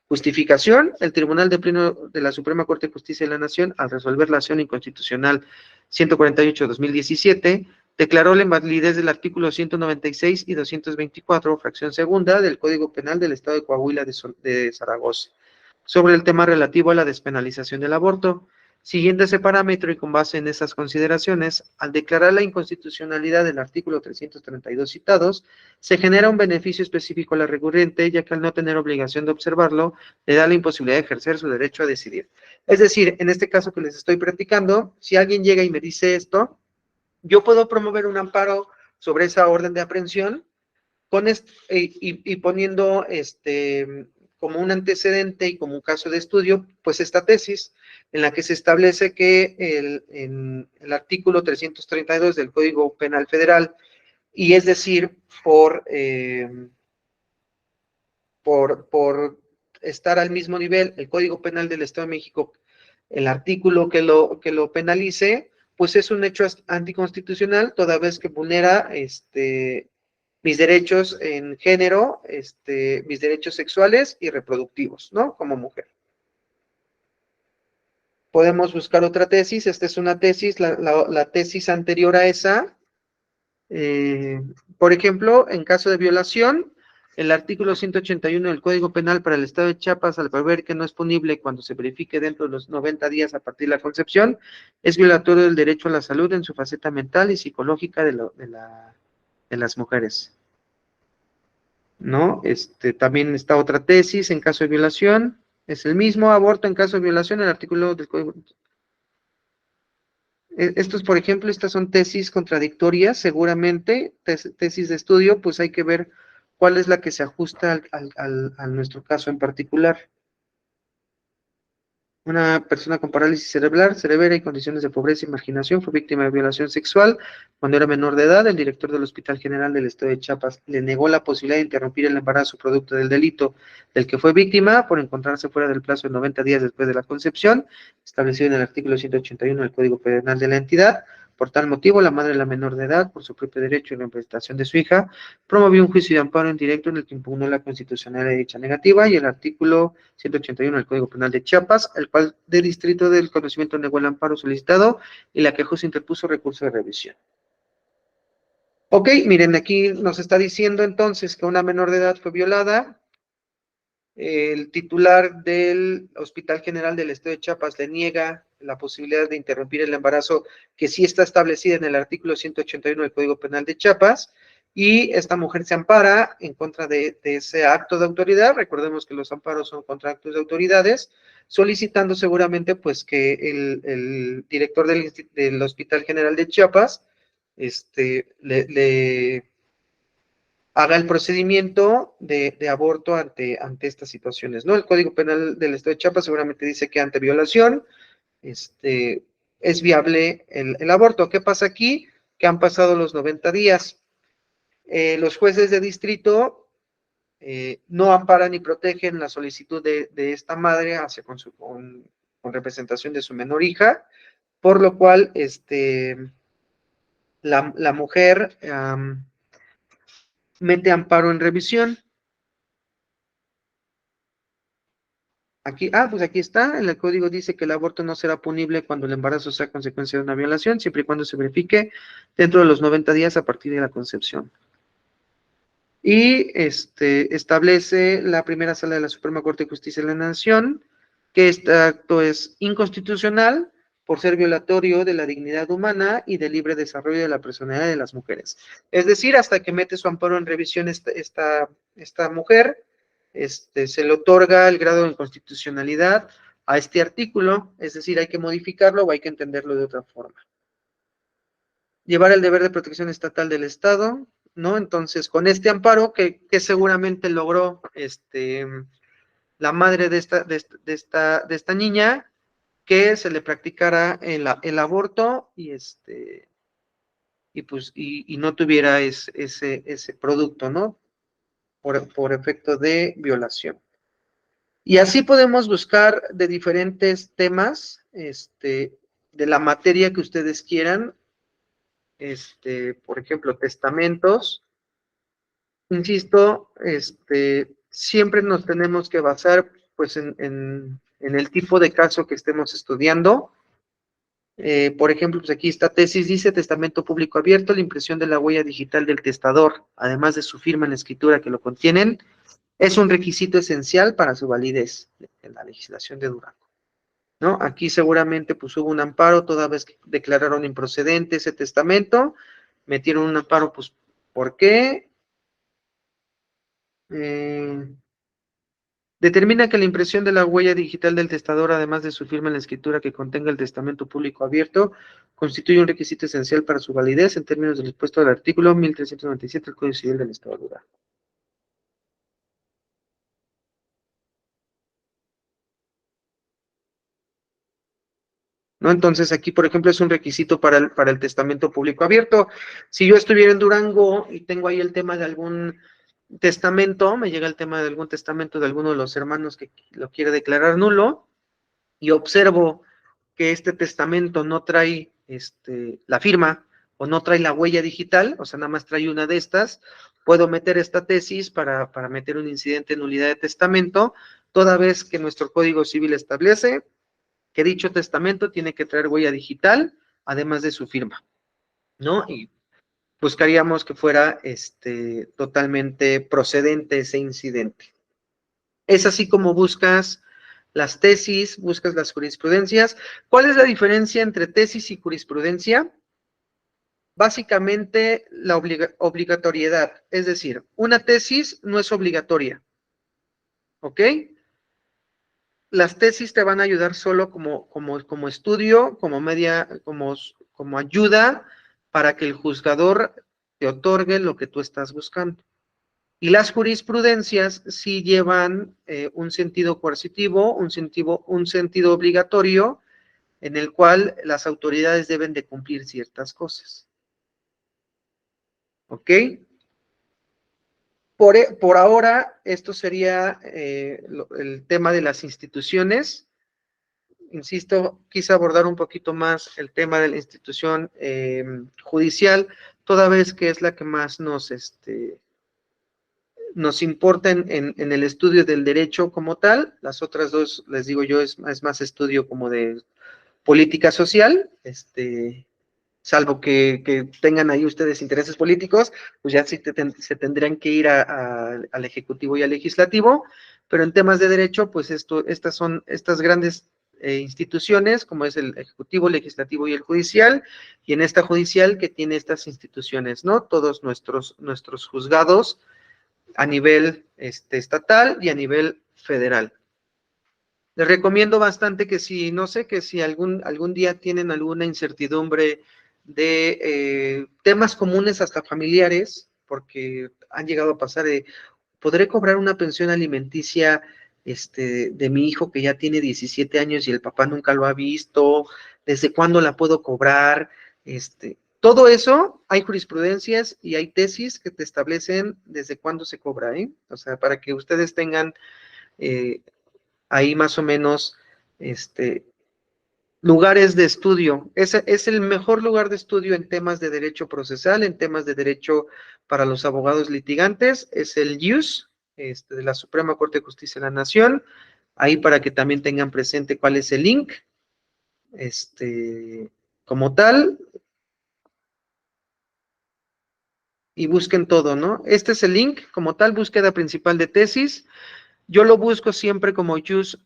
Justificación: el Tribunal de Pleno de la Suprema Corte de Justicia de la Nación, al resolver la acción inconstitucional 148-2017, declaró la invalidez del artículo 196 y 224, fracción segunda, del Código Penal del Estado de Coahuila de Zaragoza, sobre el tema relativo a la despenalización del aborto. Siguiendo ese parámetro y con base en esas consideraciones, al declarar la inconstitucionalidad del artículo 332 citados, se genera un beneficio específico a la recurrente, ya que al no tener obligación de observarlo, le da la imposibilidad de ejercer su derecho a decidir. Es decir, en este caso que les estoy platicando, si alguien llega y me dice esto, yo puedo promover un amparo sobre esa orden de aprehensión y poniendo como un antecedente y como un caso de estudio, pues esta tesis en la que se establece que en el artículo 332 del Código Penal Federal, y es decir, por estar al mismo nivel, el Código Penal del Estado de México, el artículo que lo penalice, pues es un hecho anticonstitucional, toda vez que vulnera mis derechos en género, mis derechos sexuales y reproductivos, ¿no? Como mujer. Podemos buscar otra tesis, esta es una tesis, la tesis anterior a esa, por ejemplo, en caso de violación, el artículo 181 del Código Penal para el Estado de Chiapas, al prever que no es punible cuando se verifique dentro de los 90 días a partir de la concepción, es violatorio del derecho a la salud en su faceta mental y psicológica de las mujeres. ¿No? También está otra tesis en caso de violación, es el mismo aborto en caso de violación, el artículo del Código. Estos, por ejemplo, estas son tesis contradictorias, seguramente, tesis de estudio, pues hay que ver cuál es la que se ajusta a nuestro caso en particular. Una persona con parálisis cerebral severa y condiciones de pobreza y marginación fue víctima de violación sexual cuando era menor de edad. El director del Hospital General del Estado de Chiapas le negó la posibilidad de interrumpir el embarazo producto del delito del que fue víctima por encontrarse fuera del plazo de 90 días después de la concepción, establecido en el artículo 181 del Código Penal de la entidad. Por tal motivo, la madre de la menor de edad, por su propio derecho y la representación de su hija, promovió un juicio de amparo en directo en el que impugnó la constitucionalidad de dicha negativa y el artículo 181 del Código Penal de Chiapas, el cual de distrito del conocimiento negó el amparo solicitado y la quejó se interpuso recurso de revisión. Ok, miren, aquí nos está diciendo entonces que una menor de edad fue violada. El titular del Hospital General del Estado de Chiapas le niega la posibilidad de interrumpir el embarazo que sí está establecida en el artículo 181 del Código Penal de Chiapas, y esta mujer se ampara en contra de ese acto de autoridad. Recordemos que los amparos son contra actos de autoridades, solicitando seguramente pues que el director del Hospital General de Chiapas le haga el procedimiento de aborto ante estas situaciones, ¿no? El Código Penal del Estado de Chiapas seguramente dice que ante violación es viable el aborto. ¿Qué pasa aquí? Que han pasado los 90 días. Los jueces de distrito no amparan ni protegen la solicitud de esta madre con representación de su menor hija, por lo cual la mujer mete amparo en revisión. Aquí, pues aquí está, en el código dice que el aborto no será punible cuando el embarazo sea consecuencia de una violación, siempre y cuando se verifique dentro de los 90 días a partir de la concepción. Y establece la primera sala de la Suprema Corte de Justicia de la Nación que este acto es inconstitucional por ser violatorio de la dignidad humana y del libre desarrollo de la personalidad de las mujeres. Es decir, hasta que mete su amparo en revisión esta mujer, se le otorga el grado de inconstitucionalidad a este artículo, es decir, hay que modificarlo o hay que entenderlo de otra forma. Llevar el deber de protección estatal del Estado, ¿no? Entonces, con este amparo que seguramente logró la madre de esta niña, que se le practicara el aborto y no tuviera ese producto, ¿no? Por efecto de violación. Y así podemos buscar de diferentes temas, de la materia que ustedes quieran, por ejemplo, testamentos. Insisto, siempre nos tenemos que basar, pues, en el tipo de caso que estemos estudiando. Por ejemplo, pues aquí esta tesis dice: testamento público abierto, la impresión de la huella digital del testador, además de su firma en la escritura que lo contienen, es un requisito esencial para su validez en la legislación de Durango, ¿no? Aquí seguramente pues hubo un amparo, toda vez que declararon improcedente ese testamento, metieron un amparo, pues, ¿por qué? Determina que la impresión de la huella digital del testador, además de su firma en la escritura que contenga el testamento público abierto, constituye un requisito esencial para su validez en términos del expuesto del artículo 1397 del Código Civil del Estado de Durango. ¿no? Entonces, aquí, por ejemplo, es un requisito para el testamento público abierto. Si yo estuviera en Durango y tengo ahí el tema de algún testamento, me llega el tema de algún testamento de alguno de los hermanos que lo quiere declarar nulo, y observo que este testamento no trae la firma o no trae la huella digital, o sea, nada más trae una de estas, puedo meter esta tesis para meter un incidente en nulidad de testamento, toda vez que nuestro Código Civil establece que dicho testamento tiene que traer huella digital, además de su firma, ¿no? Y buscaríamos que fuera totalmente procedente ese incidente. Es así como buscas las tesis, buscas las jurisprudencias. ¿Cuál es la diferencia entre tesis y jurisprudencia? Básicamente la obligatoriedad, es decir, una tesis no es obligatoria, ¿ok? Las tesis te van a ayudar solo como estudio, como ayuda para que el juzgador te otorgue lo que tú estás buscando. Y las jurisprudencias sí llevan un sentido coercitivo, un sentido obligatorio, en el cual las autoridades deben de cumplir ciertas cosas. ¿Ok? Por ahora, esto sería el tema de las instituciones. Insisto, quise abordar un poquito más el tema de la institución judicial, toda vez que es la que más nos importa en el estudio del derecho como tal. Las otras dos, les digo yo, es más estudio como de política social, salvo que tengan ahí ustedes intereses políticos, pues ya sí se tendrían que ir al Ejecutivo y al Legislativo, pero en temas de derecho, pues estas son estas grandes instituciones, como es el Ejecutivo, Legislativo y el Judicial, y en esta judicial que tiene estas instituciones, ¿no? Todos nuestros juzgados a nivel estatal y a nivel federal. Les recomiendo bastante que si, no sé, que si algún día tienen alguna incertidumbre de temas comunes hasta familiares, porque han llegado a pasar ¿podré cobrar una pensión alimenticia de mi hijo que ya tiene 17 años y el papá nunca lo ha visto? ¿Desde cuándo la puedo cobrar? Todo eso, hay jurisprudencias y hay tesis que te establecen desde cuándo se cobra, ¿eh? O sea, para que ustedes tengan ahí más o menos lugares de estudio. Es el mejor lugar de estudio en temas de derecho procesal, en temas de derecho para los abogados litigantes, es el IUS, de la Suprema Corte de Justicia de la Nación, ahí para que también tengan presente cuál es el link, como tal, y busquen todo, ¿no? Este es el link, como tal, búsqueda principal de tesis. Yo lo busco siempre como IUS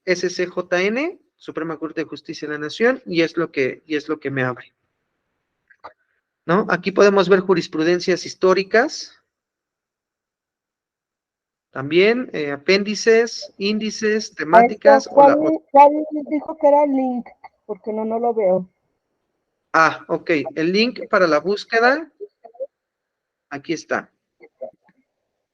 SCJN, Suprema Corte de Justicia de la Nación, y es lo que me abre, ¿no? Aquí podemos ver jurisprudencias históricas, también apéndices, índices, temáticas. ¿Cuál dijo que era el link? Porque no lo veo. Ok, el link para la búsqueda, aquí está.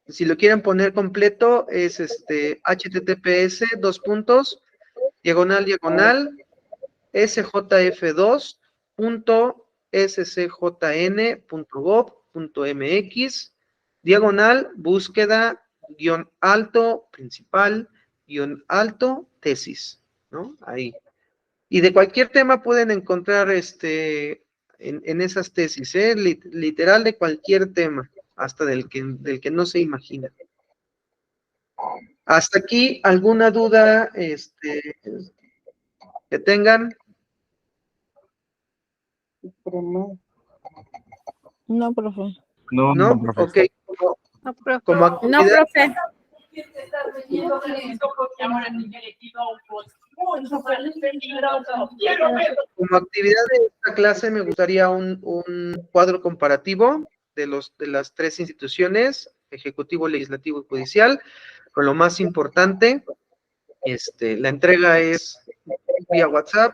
Si lo quieren poner completo, es https://sjf2.scjn.gov.mx búsqueda principal tesis, ¿no? Ahí. Y de cualquier tema pueden encontrar en esas tesis, literal de cualquier tema, hasta del que no se imagina. Hasta aquí, ¿alguna duda que tengan? No, profe. ¿No? Ok. Como actividad, No, profe. Como actividad de esta clase me gustaría un cuadro comparativo de las tres instituciones, Ejecutivo, Legislativo y Judicial, con lo más importante, la entrega es vía WhatsApp,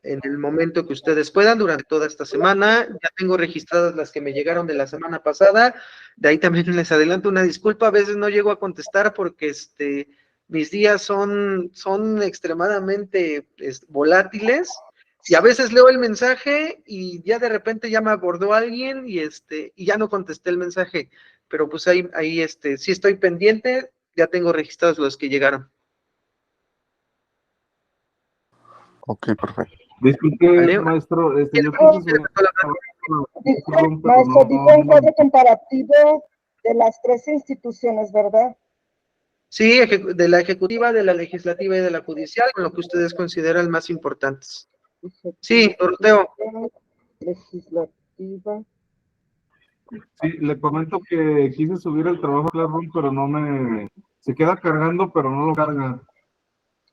en el momento que ustedes puedan, durante toda esta semana. Ya tengo registradas las que me llegaron de la semana pasada, de ahí también les adelanto una disculpa, a veces no llego a contestar porque mis días son extremadamente volátiles, y a veces leo el mensaje y ya de repente ya me abordó alguien y ya no contesté el mensaje, pero pues ahí sí estoy pendiente, ya tengo registrados los que llegaron. Ok, perfecto. Disculpe, ¿Vale? maestro, yo quise Maestro, dijo un cuadro comparativo de las tres instituciones, ¿verdad? Sí, de la ejecutiva, de la legislativa y de la judicial, con lo que ustedes consideran más importantes. Sí, Doroteo. Legislativa. Sí, le comento que quise subir el trabajo a Classroom, pero se queda cargando, pero no lo carga.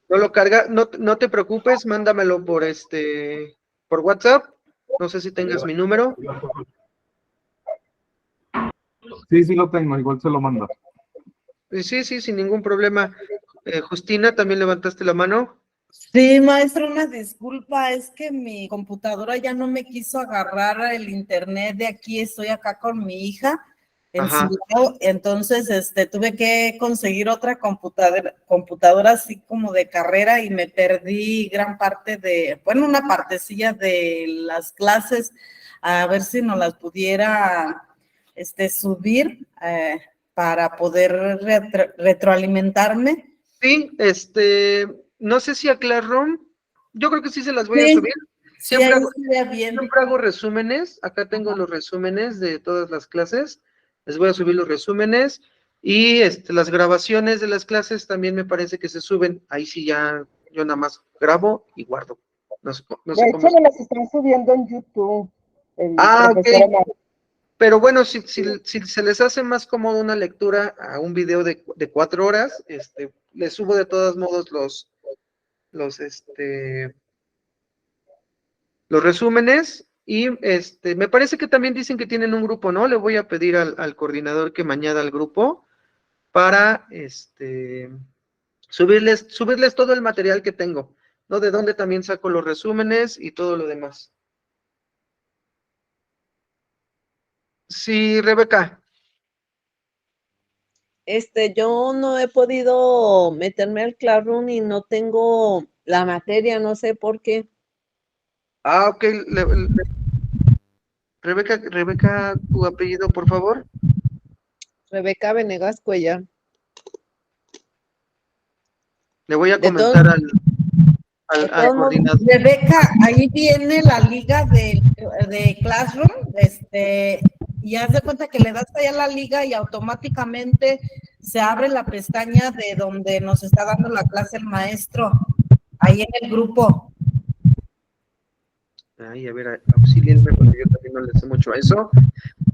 No lo carga, no te preocupes, mándamelo por WhatsApp. No sé si tengas mi número. Sí, lo tengo, igual se lo mando. Sí, sin ningún problema. Justina, ¿también levantaste la mano? Sí, maestro, una disculpa, es que mi computadora ya no me quiso agarrar el internet de aquí, estoy acá con mi hija en Silao, entonces tuve que conseguir otra computadora así como de carrera y me perdí gran parte una partecilla de las clases, a ver si nos las pudiera subir para poder retroalimentarme. Sí, no sé si a Classroom, yo creo que sí se las voy a subir. Siempre hago resúmenes, acá tengo los resúmenes de todas las clases, les voy a subir los resúmenes, y las grabaciones de las clases también me parece que se suben, ahí sí ya, yo nada más grabo y guardo. No sé de hecho, me las están subiendo en YouTube. Ok. Pero bueno, si se les hace más cómodo una lectura a un video de 4 horas, les subo de todos modos los resúmenes, y me parece que también dicen que tienen un grupo, ¿no? Le voy a pedir al coordinador que me añada al grupo para subirles todo el material que tengo, ¿no? De dónde también saco los resúmenes y todo lo demás. Sí, Rebeca. Yo no he podido meterme al Classroom y no tengo la materia, no sé por qué. Ok. Rebeca, tu apellido, por favor. Rebeca Venegas Cuellar. Le voy a comentar al coordinador. Rebeca, ahí viene la liga de Classroom, y haz de cuenta que le das allá la liga y automáticamente se abre la pestaña de donde nos está dando la clase el maestro, ahí en el grupo. Ay, a ver, auxílienme porque yo también no le sé mucho a eso,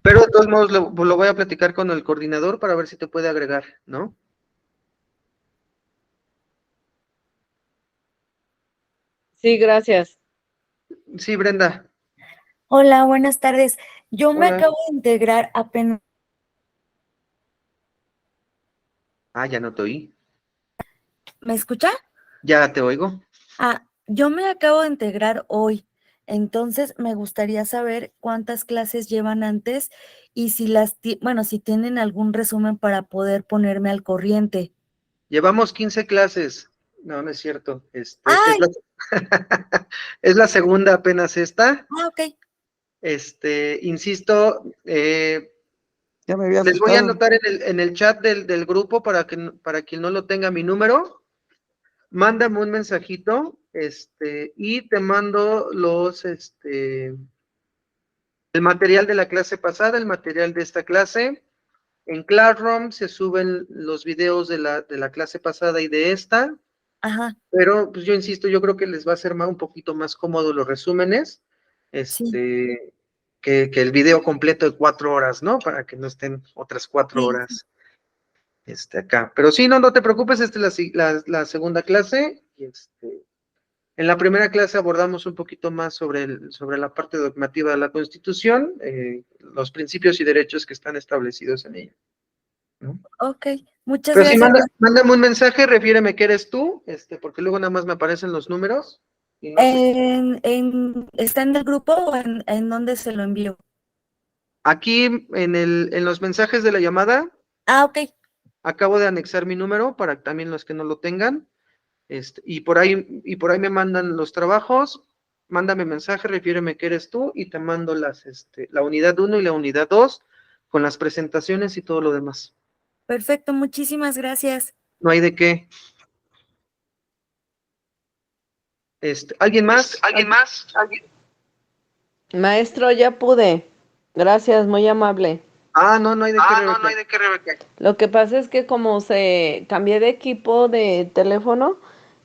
pero de todos modos lo voy a platicar con el coordinador para ver si te puede agregar, ¿no? Sí, gracias. Sí, Brenda. Hola, buenas tardes. Yo me Hola. acabo de integrar apenas. Ya no te oí. ¿Me escucha? Ya te oigo. Yo me acabo de integrar hoy, entonces me gustaría saber cuántas clases llevan antes y si si tienen algún resumen para poder ponerme al corriente. Llevamos 15 clases. No, no es cierto. Es ¡Ay! es la segunda apenas esta. Ok. Insisto, Ya me había les voy a asustado. anotar en el chat del grupo para quien no lo tenga mi número. Mándame un mensajito, y te mando el material de la clase pasada, el material de esta clase. En Classroom se suben los videos de la clase pasada y de esta. Ajá. Pero, pues yo insisto, yo creo que les va a ser un poquito más cómodo los resúmenes, Sí. que el video completo de 4 horas, ¿no? Para que no estén otras 4 Sí. horas acá. Pero sí, no te preocupes, esta es la segunda clase, y en la primera clase abordamos un poquito más sobre la parte dogmativa de la Constitución, los principios y derechos que están establecidos en ella, ¿no? Ok, muchas Pero sí, gracias. mándame un mensaje, refiéreme que eres tú, porque luego nada más me aparecen los números. Y no sé. ¿Está en el grupo o en dónde se lo envío? Aquí en los mensajes de la llamada. Ok. Acabo de anexar mi número para también los que no lo tengan. Y por ahí me mandan los trabajos. Mándame mensaje, refiéreme que eres tú y te mando la unidad 1 y la unidad 2 con las presentaciones y todo lo demás. Perfecto, muchísimas gracias. No hay de qué. ¿Alguien más? ¿Alguien más? Maestro, ya pude. Gracias, muy amable. No hay de qué, Rebeca. No hay de qué, Rebeca. Lo que pasa es que como cambié de equipo de teléfono,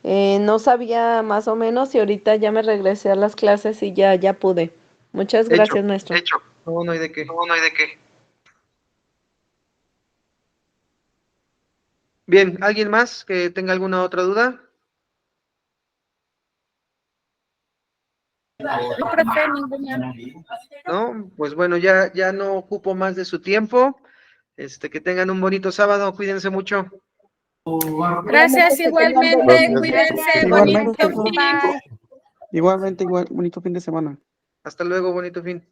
no sabía más o menos y ahorita ya me regresé a las clases y ya pude. Muchas gracias, maestro. Hecho. No hay de qué. No hay de qué. Bien, ¿alguien más que tenga alguna otra duda? No, profe, ninguna. No, pues bueno, ya no ocupo más de su tiempo. Que tengan un bonito sábado, cuídense mucho. Gracias, igualmente, Gracias. cuídense, Igualmente, bonito fin. Igualmente, bonito fin de semana. Hasta luego, bonito fin.